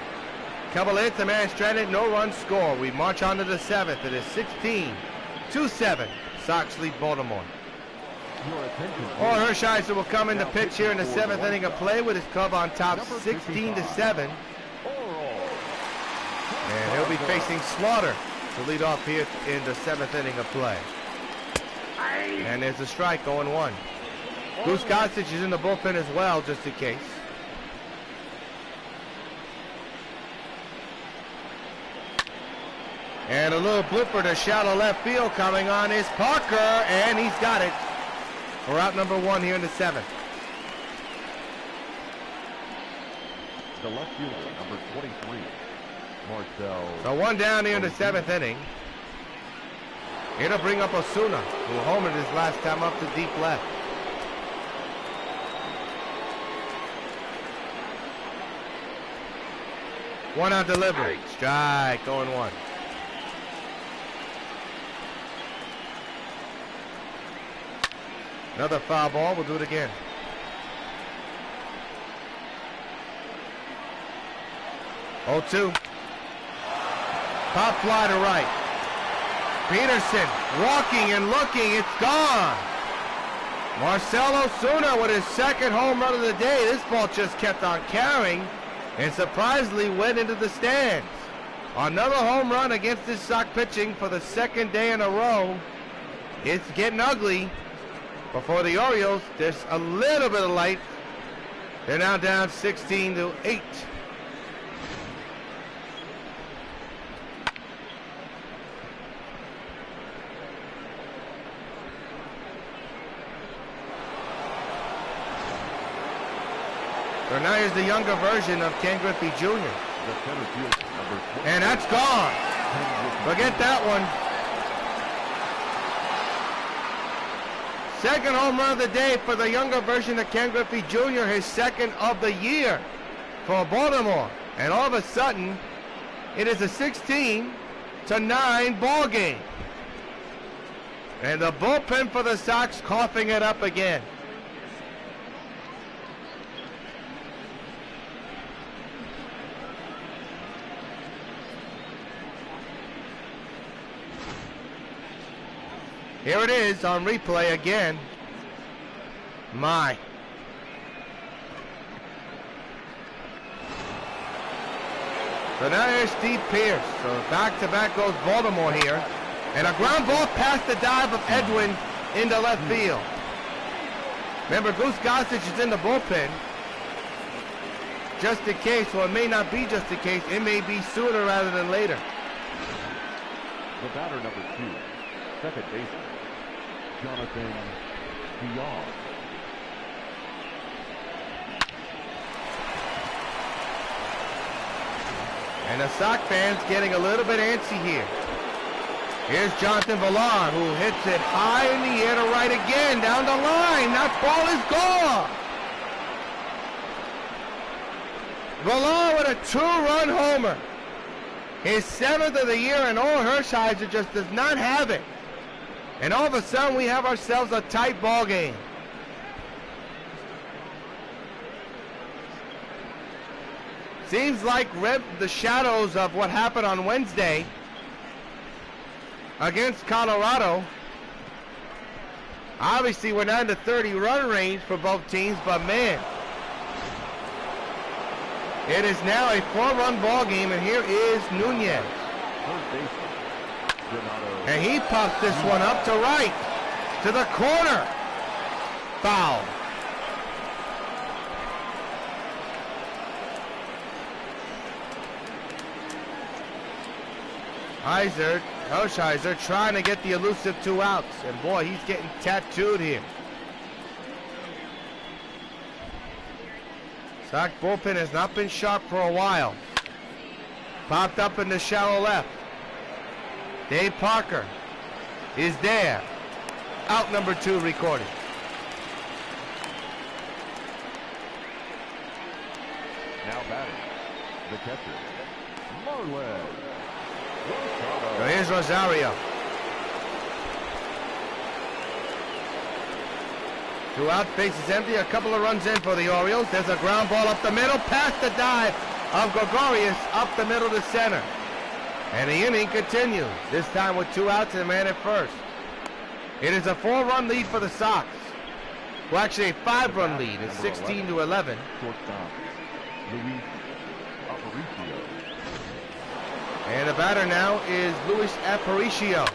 Couple hits, the man stranded, no run score. We march on to the 7th. It is 16-7. Sox lead Baltimore. Or Hershiser will come in the pitch here in the 7th inning of play with his club on top 16-7. And he'll be facing Slaughter to lead off here in the 7th inning of play. And there's a strike, 0-1. Goose Gossage is in the bullpen as well, just in case. And a little blooper to shallow left field coming on is Parker, and he's got it. We're out number 1 here in the 7th. The left fielder, number 23, Marcel. So 1 down here in the 7th inning. It'll bring up Osuna, who homered his last time up to deep left. One out delivery. Strike, 0-1. Another foul ball. We'll do it again. Oh, 2. Pop fly to right. Peterson walking and looking. It's gone. Marcell Osuna with his 2nd home run of the day. This ball just kept on carrying and surprisingly went into the stands. Another home run against this Sox pitching for the 2nd day in a row. It's getting ugly. Before the Orioles, there's a little bit of light. They're now down 16-8. So now here's the younger version of Ken Griffey Jr. And that's gone. Forget that one. 2nd home run of the day for the younger version of Ken Griffey Jr., his 2nd of the year for Baltimore. And all of a sudden, it is a 16-9 ball game. And the bullpen for the Sox coughing it up again. Here it is on replay again. My. So now here's Steve Pearce. So back-to-back goes Baltimore here. And a ground ball past the dive of Edwin into left field. Remember, Goose Gossage is in the bullpen. Just in case, well, it may not be just in case. It may be sooner rather than later. The batter, number 2, 2nd baseman, Jonathan Rios. And the Sox fans getting a little bit antsy here. Here's Jonathan Villar, who hits it high in the air to right again, down the line. That ball is gone. Villar with a 2-run homer. His 7th of the year, and all Hershiser just does not have it. And all of a sudden, we have ourselves a tight ball game. Seems like the shadows of what happened on Wednesday against Colorado. Obviously, we're not in the 30-run range for both teams, but man, it is now a 4-run ball game, and here is Nunez. And he pops this one up to right, to the corner. Foul. Heiser trying to get the elusive 2 outs. And boy, he's getting tattooed here. Sox bullpen has not been sharp for a while. Popped up in the shallow left. Dave Parker is there. Out number 2 recorded. Now batting, the catcher, Marlin. So here's Rosario. 2 out, base is empty. A couple of runs in for the Orioles. There's a ground ball up the middle, past the dive of Gregorius, up the middle to center. And the inning continues, this time with 2 outs and a man at first. It is a 4-run lead for the Sox. Well, actually a 5-run lead. It's 16-11. And the batter now is Luis Aparicio,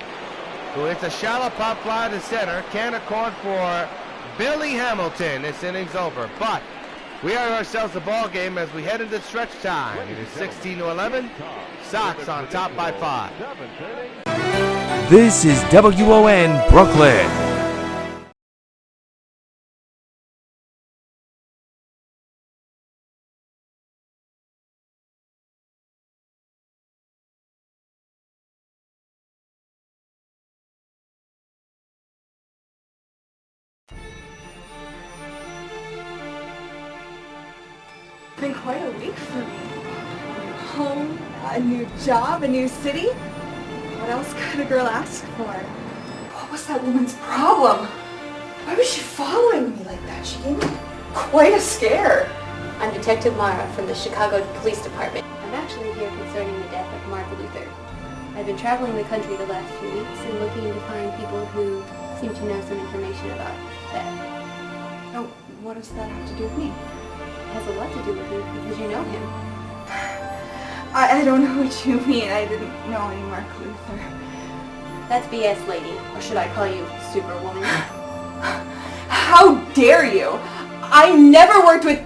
who hits a shallow pop fly to center. Can't accord for Billy Hamilton. This inning's over, but we have ourselves a ball game as we head into stretch time. It is 16-11. Sox on top by 5. This is WON Brooklyn. It's been quite a week for me. Home, a new job, a new city. What else could a girl ask for? What was that woman's problem? Why was she following me like that? She gave me quite a scare. I'm Detective Mara from the Chicago Police Department. I'm actually here concerning the death of Mark Luther. I've been traveling the country the last few weeks and looking to find people who seem to know some information about that. Oh, what does that have to do with me? It has a lot to do with you because you know him. I don't know what you mean. I didn't know any Mark Luther. That's BS, lady. Or should I call you Superwoman? How dare you? I never worked with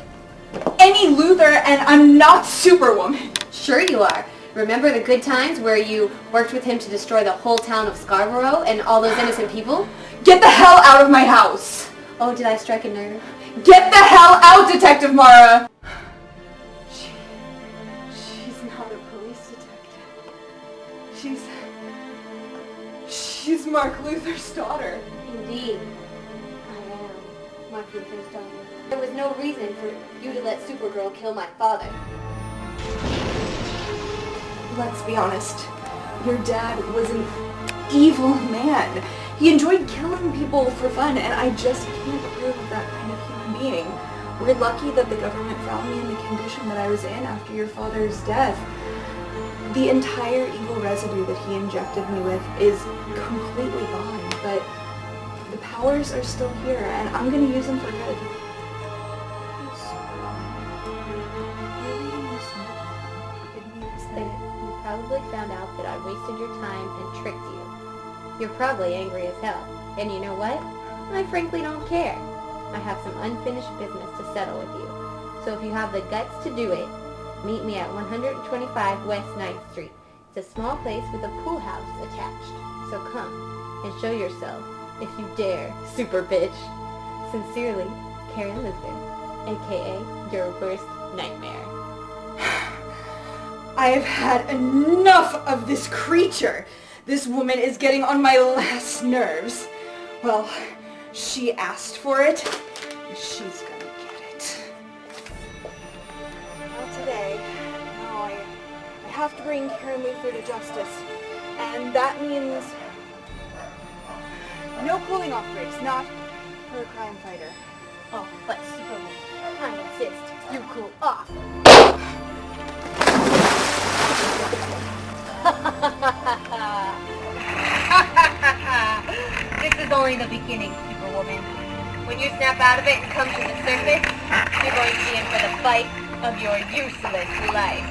any Luther and I'm not Superwoman. Sure you are. Remember the good times where you worked with him to destroy the whole town of Scarborough and all those innocent people? Get the hell out of my house! Oh, did I strike a nerve? Get the hell out, Detective Mara! She's not a police detective. She's Mark Luther's daughter. Indeed. I am Mark Luther's daughter. There was no reason for you to let Supergirl kill my father. Let's be honest. Your dad was an evil man. He enjoyed killing people for fun, and I just can't approve of that kind of human being. We're lucky that the government found me in the condition that I was in after your father's death. The entire evil residue that he injected me with is completely gone, but the powers are still here, and I'm going to use them for good. You probably found out that I wasted your time and tricked you. You're probably angry as hell. And you know what? I frankly don't care. I have some unfinished business to settle with you. So if you have the guts to do it, meet me at 125 West 9th Street. It's a small place with a pool house attached. So come and show yourself, if you dare, super bitch. Sincerely, Karen Luther, aka your worst nightmare. I have had enough of this creature. This woman is getting on my last nerves. Well, she asked for it, and she's gonna get it. Not today. No, I have to bring Karen Luther to justice. And that means no cooling off breaks, not for a crime fighter. Oh, but Superwoman, I insist you cool off. This is only the beginning, Superwoman. When you snap out of it and come to the surface, you're going to be in for the fight of your useless life.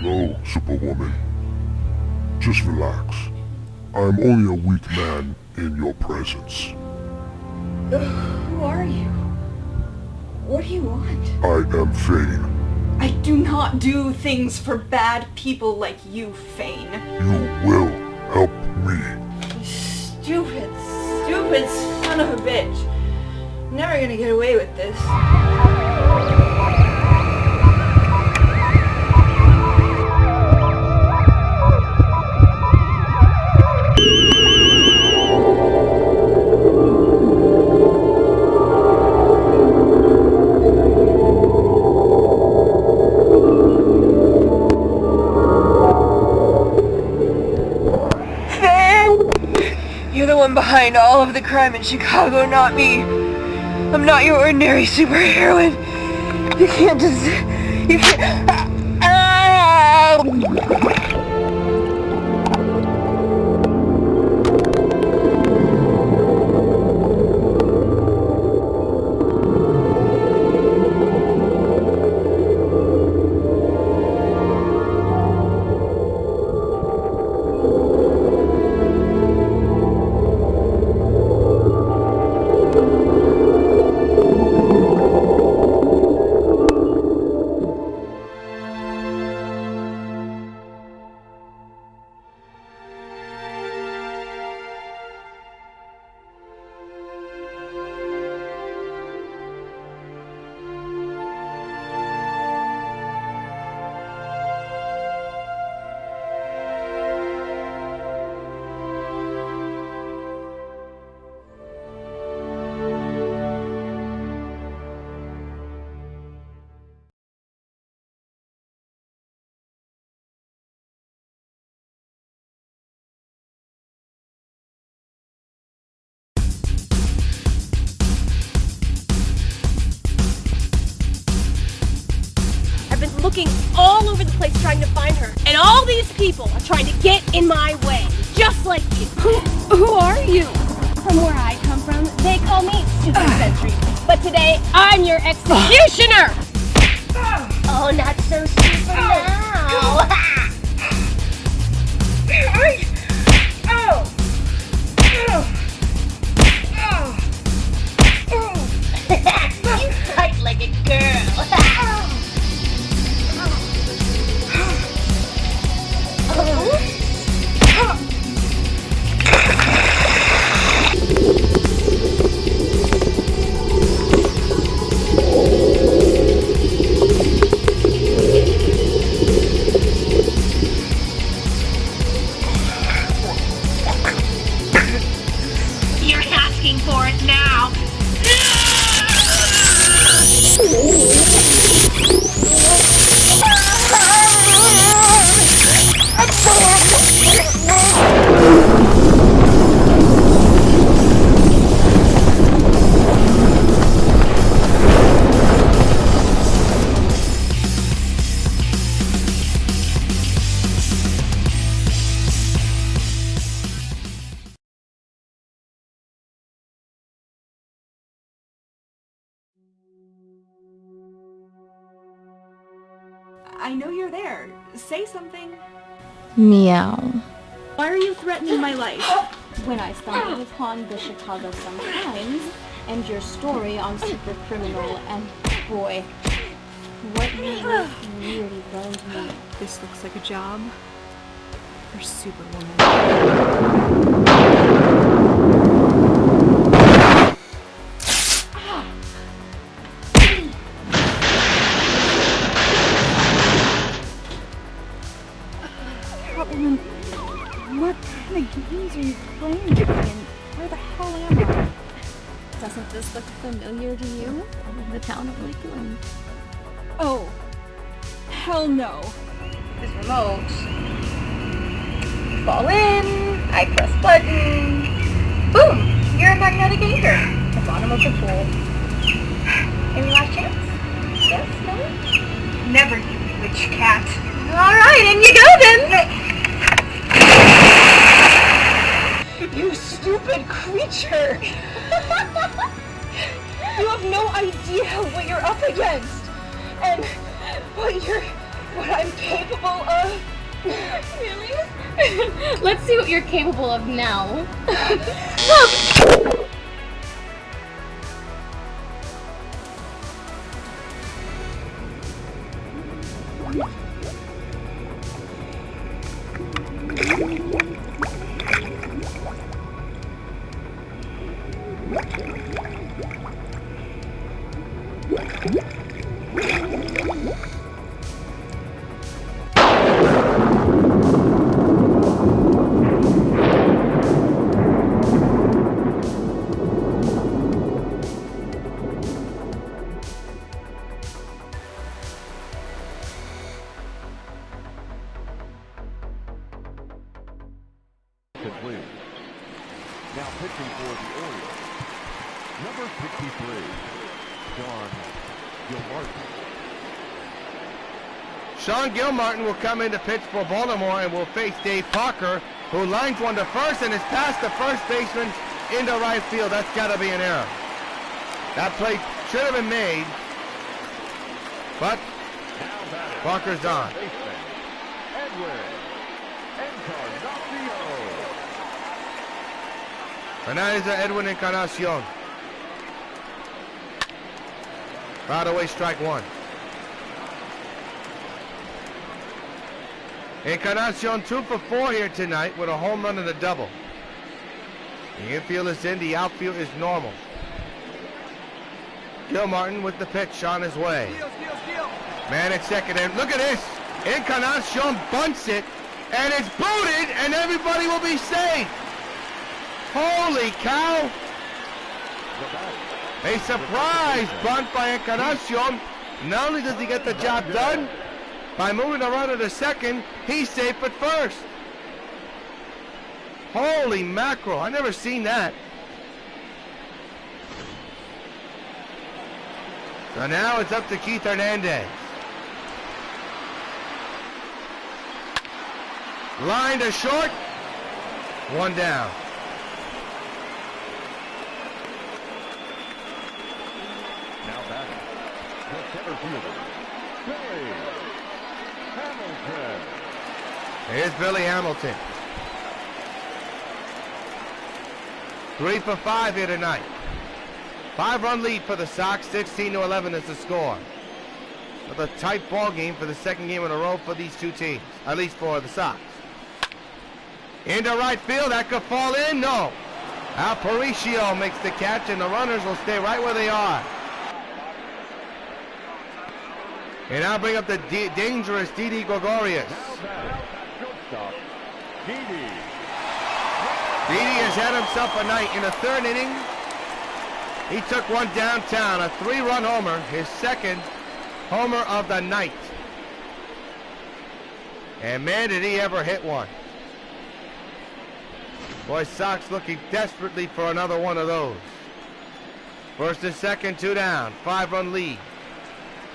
Hello, Superwoman. Just relax. I'm only a weak man in your presence. Who are you? What do you want? I am Fane. I do not do things for bad people like you, Fane. You will help me. Stupid son of a bitch. Never gonna get away with this. You're the one behind all of the crime in Chicago, not me. I'm not your ordinary superheroine. You can't just... You can't... Looking all over the place trying to find her, and all these people are trying to get in my way, just like you. Who are you? From where I come from, they call me Super Sentry, but today I'm your executioner. Oh, not so super now. You fight like a girl. You're asking for it now. I know you're there. Say something. Meow. Why are you threatening my life? When I stumbled upon the Chicago Sun-Times and your story on super criminal, and boy, what you wrote really burned me. This looks like a job for Superwoman. Catwoman, what kind of games are you playing with me, and where the hell am I? Doesn't this look familiar to you? The town of Lakeland. Oh, hell no. This remote. Fall in, I press button. Boom! You're a magnetic anchor at the bottom of the pool. Any last chance? Yes? No? Never, you witch cat. Alright, in you go then! You stupid creature! You have please? Let's see what you're capable of now. Complete. Now pitching for the Orioles, number 63, Sean Gilmartin will come in to pitch for Baltimore and will face Dave Parker, who lines one to first and is past the first baseman into right field. That's got to be an error. That play should have been made, but Parker's on. And that is Edwin Encarnacion. Right away, strike one. Encarnacion 2 for 4 here tonight with a home run and a double. The infield is in, the outfield is normal. Gilmartin with the pitch on his way. Man at second, and look at this. Encarnacion bunts it, and it's booted, and everybody will be safe. Holy cow! A surprise bunt by Encarnacion. Not only does he get the job done, by moving the runner to second, he's safe at first. Holy mackerel, I never seen that. So now it's up to Keith Hernandez. Line to short, one down. Now batting, the center fielder, Billy Hamilton. Here's Billy Hamilton. 3 for 5 here tonight. 5-run lead for the Sox, 16-11 is the score. With a tight ball game for the second game in a row for these two teams, at least for the Sox. Into right field, that could fall in, no. Aparicio makes the catch and the runners will stay right where they are. And now bring up the dangerous Didi Gregorius. Didi has had himself a night. In the third inning, he took one downtown, a 3-run homer, his second homer of the night. And man, did he ever hit one. Boy, Sox looking desperately for another one of those. First and second, 2 down, 5-run lead.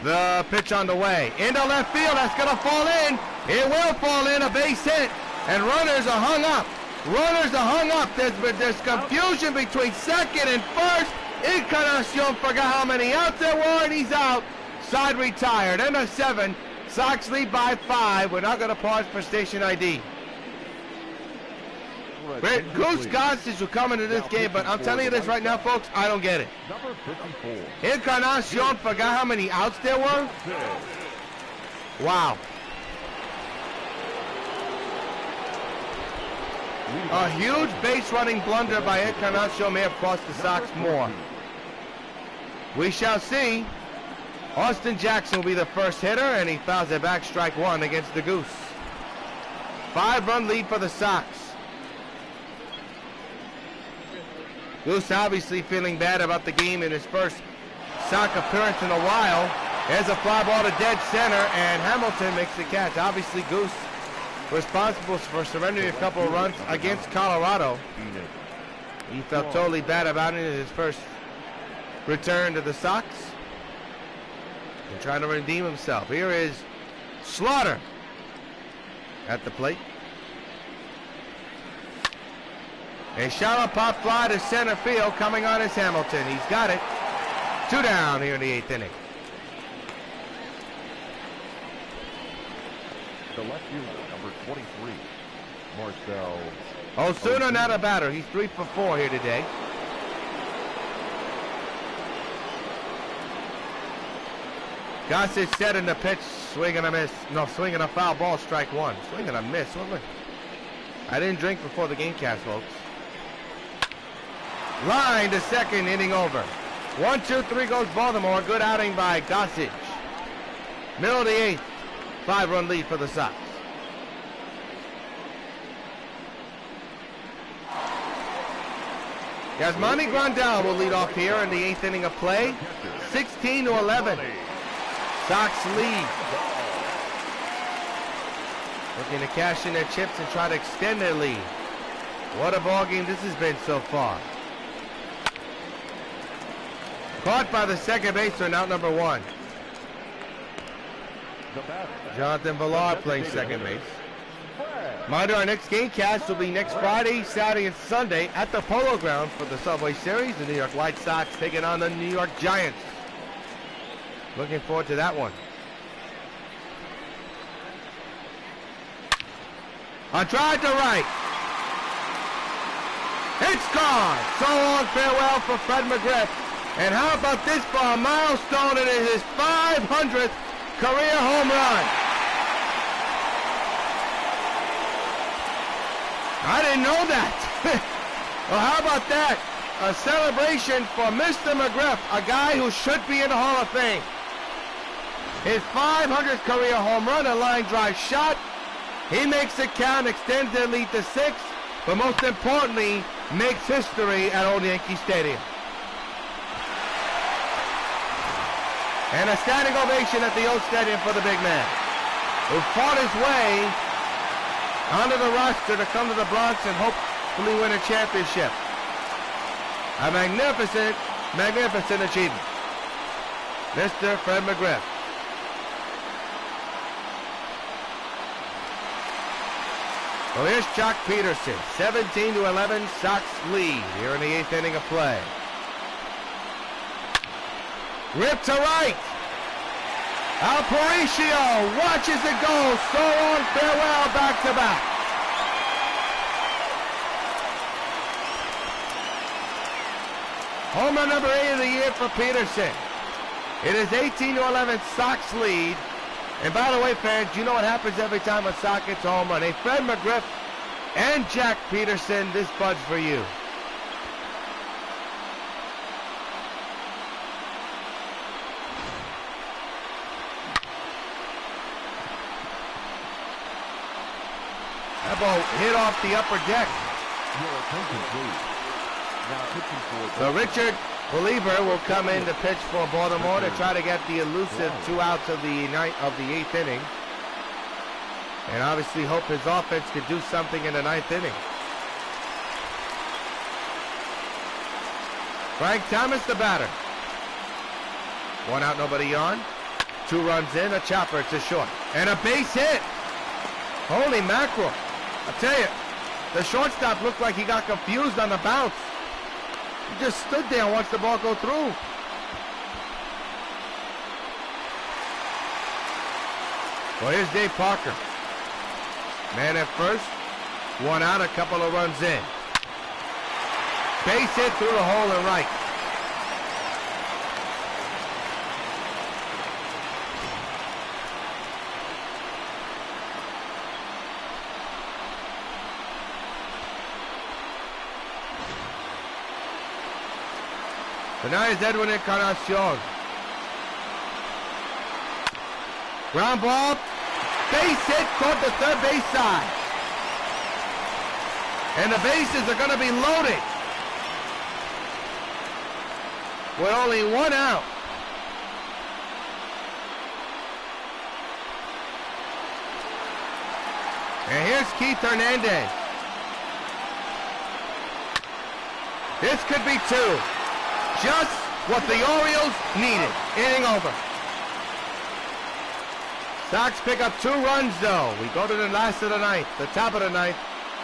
The pitch on the way. Into left field, that's gonna fall in. It will fall in, a base hit. And runners are hung up. Runners are hung up. There's confusion between second and first. Encarnacion forgot how many outs there were, and he's out. Side retired. End of 7. Sox lead by 5. We're not gonna pause for station ID. Great Goose Gossage will come into this game, but I'm telling you this right now, folks, I don't get it. Number 54. Encarnacion forgot how many outs there were? Wow. A huge base running blunder by Encarnacion may have cost the Sox more. We shall see. Austin Jackson will be the first hitter, and he fouls it back, strike one against the Goose. 5-run lead for the Sox. Goose obviously feeling bad about the game in his first Sox appearance in a while. There's a fly ball to dead center, and Hamilton makes the catch. Obviously, Goose responsible for surrendering a couple of runs against Colorado. He felt totally bad about it in his first return to the Sox. And trying to redeem himself. Here is Slaughter at the plate. A shallow pop fly to center field. Coming on is Hamilton. He's got it. 2 down here in the 8th inning. The left fielder, number 23, Marcel. Osuna not a batter. He's 3 for 4 here today. Gossage set in the pitch. Swing and a miss. No, swing and a foul ball. Strike 1. Swing and a miss. I didn't drink before the game cast, folks. Line to second, inning over. 1-2-3 goes Baltimore. Good outing by Gossage. Middle of the 8th. 5-run lead for the Sox. Yasmani Grandal will lead off here in the 8th inning of play. 16-11. Sox lead. Looking to cash in their chips and try to extend their lead. What a ball game this has been so far. Caught by the second baseman, out number 1. Jonathan Villar playing second base. Mind you, our next game cast will be next Friday, Saturday, and Sunday at the Polo Grounds for the Subway Series. The New York White Sox taking on the New York Giants. Looking forward to that one. A drive to right. It's gone. So long farewell for Fred McGriff. And how about this for a milestone? It is his 500th career home run. I didn't know that. Well, how about that? A celebration for Mr. McGriff, a guy who should be in the Hall of Fame. His 500th career home run, a line drive shot. He makes it count, extends their lead to 6, but most importantly, makes history at Old Yankee Stadium. And a standing ovation at the old stadium for the big man, who fought his way onto the roster to come to the Bronx and hopefully win a championship. A magnificent, magnificent achievement. Mr. Fred McGriff. Well, here's Jock Peterson. 17-11, Sox lead here in the 8th inning of play. Rip to right. Aparicio watches it go. So long farewell, back to back. Home run number 8 of the year for Peterson. It is 18-11 Sox lead. And by the way, fans, you know what happens every time a Sox gets a home run. Hey, Fred McGriff and Jack Peterson, this bud's for you. That ball hit off the upper deck. So Richard Believer will come in to pitch for Baltimore to try to get the elusive 2 outs of the 8th inning. And obviously hope his offense could do something in the 9th inning. Frank Thomas, the batter. 1 out, nobody on. 2 runs in, a chopper to short. And a base hit. Holy mackerel. I tell you, the shortstop looked like he got confused on the bounce. He just stood there and watched the ball go through. Well, here's Dave Parker. Man at first. 1 out, a couple of runs in. Base hit through the hole and right. So now is Edwin Encarnacion. Ground ball. Base hit toward the third base side. And the bases are going to be loaded. With only 1 out. And here's Keith Hernandez. This could be 2. Just what the Orioles needed. Inning over. Sox pick up 2 runs, though. We go to the last of the 9th, the top of the 9th.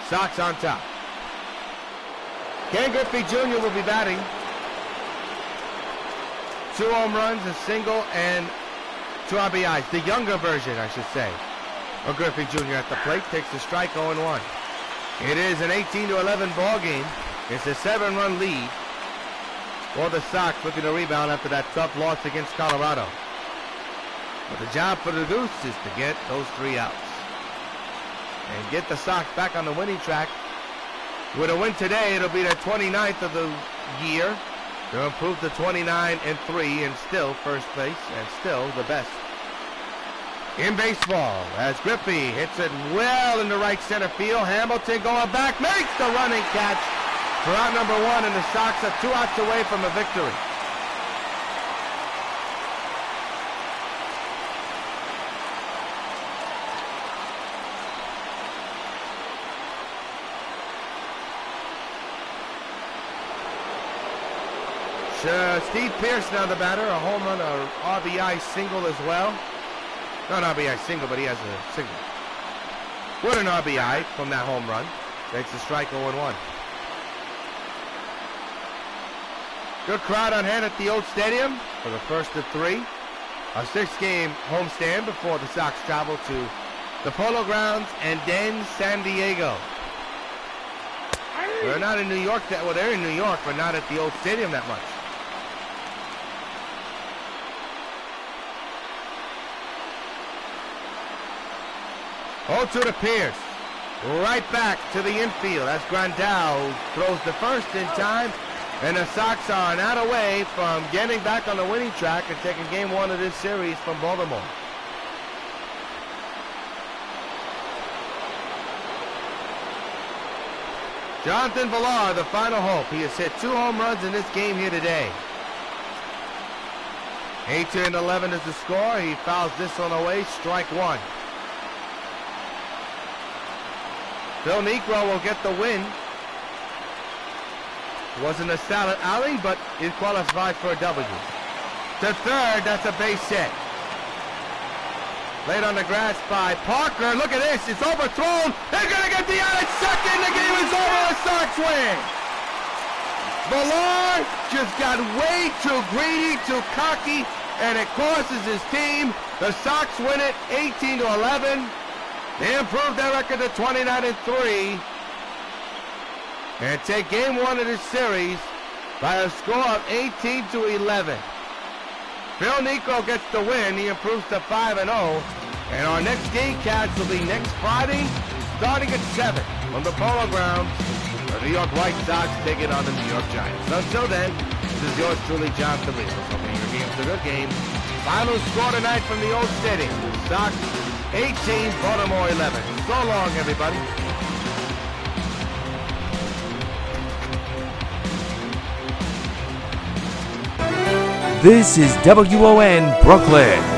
Sox on top. Ken Griffey Jr. will be batting. 2 home runs, a single, and 2 RBIs. The younger version, I should say, of Griffey Jr. at the plate. Takes the strike, 0-1. It is an 18-11 ball game. It's a 7-run lead for the Sox, looking to rebound after that tough loss against Colorado. But the job for the Deuce is to get those 3 outs and get the Sox back on the winning track. With a win today, it'll be their 29th of the year. They'll improve to 29-3 and still first place and still the best in baseball. As Griffey hits it well in the right center field. Hamilton going back, makes the running catch for out number 1, and the Sox are 2 outs away from a victory. Steve Pearce now the batter, a home run, a RBI single as well. Not an RBI single, but he has a single. With an RBI from that home run. Takes a strike 0-1. Good crowd on hand at the Old Stadium for the first of 3. A 6-game homestand before the Sox travel to the Polo Grounds and then San Diego. They're not in New York, they're in New York, but not at the Old Stadium that much. To the Pearce. Right back to the infield as Grandal throws the first in time. And the Sox are not away from getting back on the winning track and taking game 1 of this series from Baltimore. Jonathan Villar, the final hope. He has hit 2 home runs in this game here today. 18-11 is the score. He fouls this one away, strike 1. Phil Niekro will get the win. Wasn't a salad alley, but it qualified for a W. To third, that's a base hit. Laid on the grass by Parker. Look at this, it's overthrown. They're gonna get the out at second. The game is over, the Sox win. Villar just got way too greedy, too cocky, and it costs his team. The Sox win it 18-11. They improved their record to 29-3 and take game 1 of this series by a score of 18-11. Phil Niekro gets the win. He improves to 5-0. And our next game cast will be next Friday, starting at 7 on the Polo Grounds. The New York White Sox taking on the New York Giants. Until then, this is yours truly, John Toledo. Hoping your game's a good game. Final score tonight from the Old Stadium. Sox 18, Baltimore 11. So long, everybody. This is WON Brooklyn.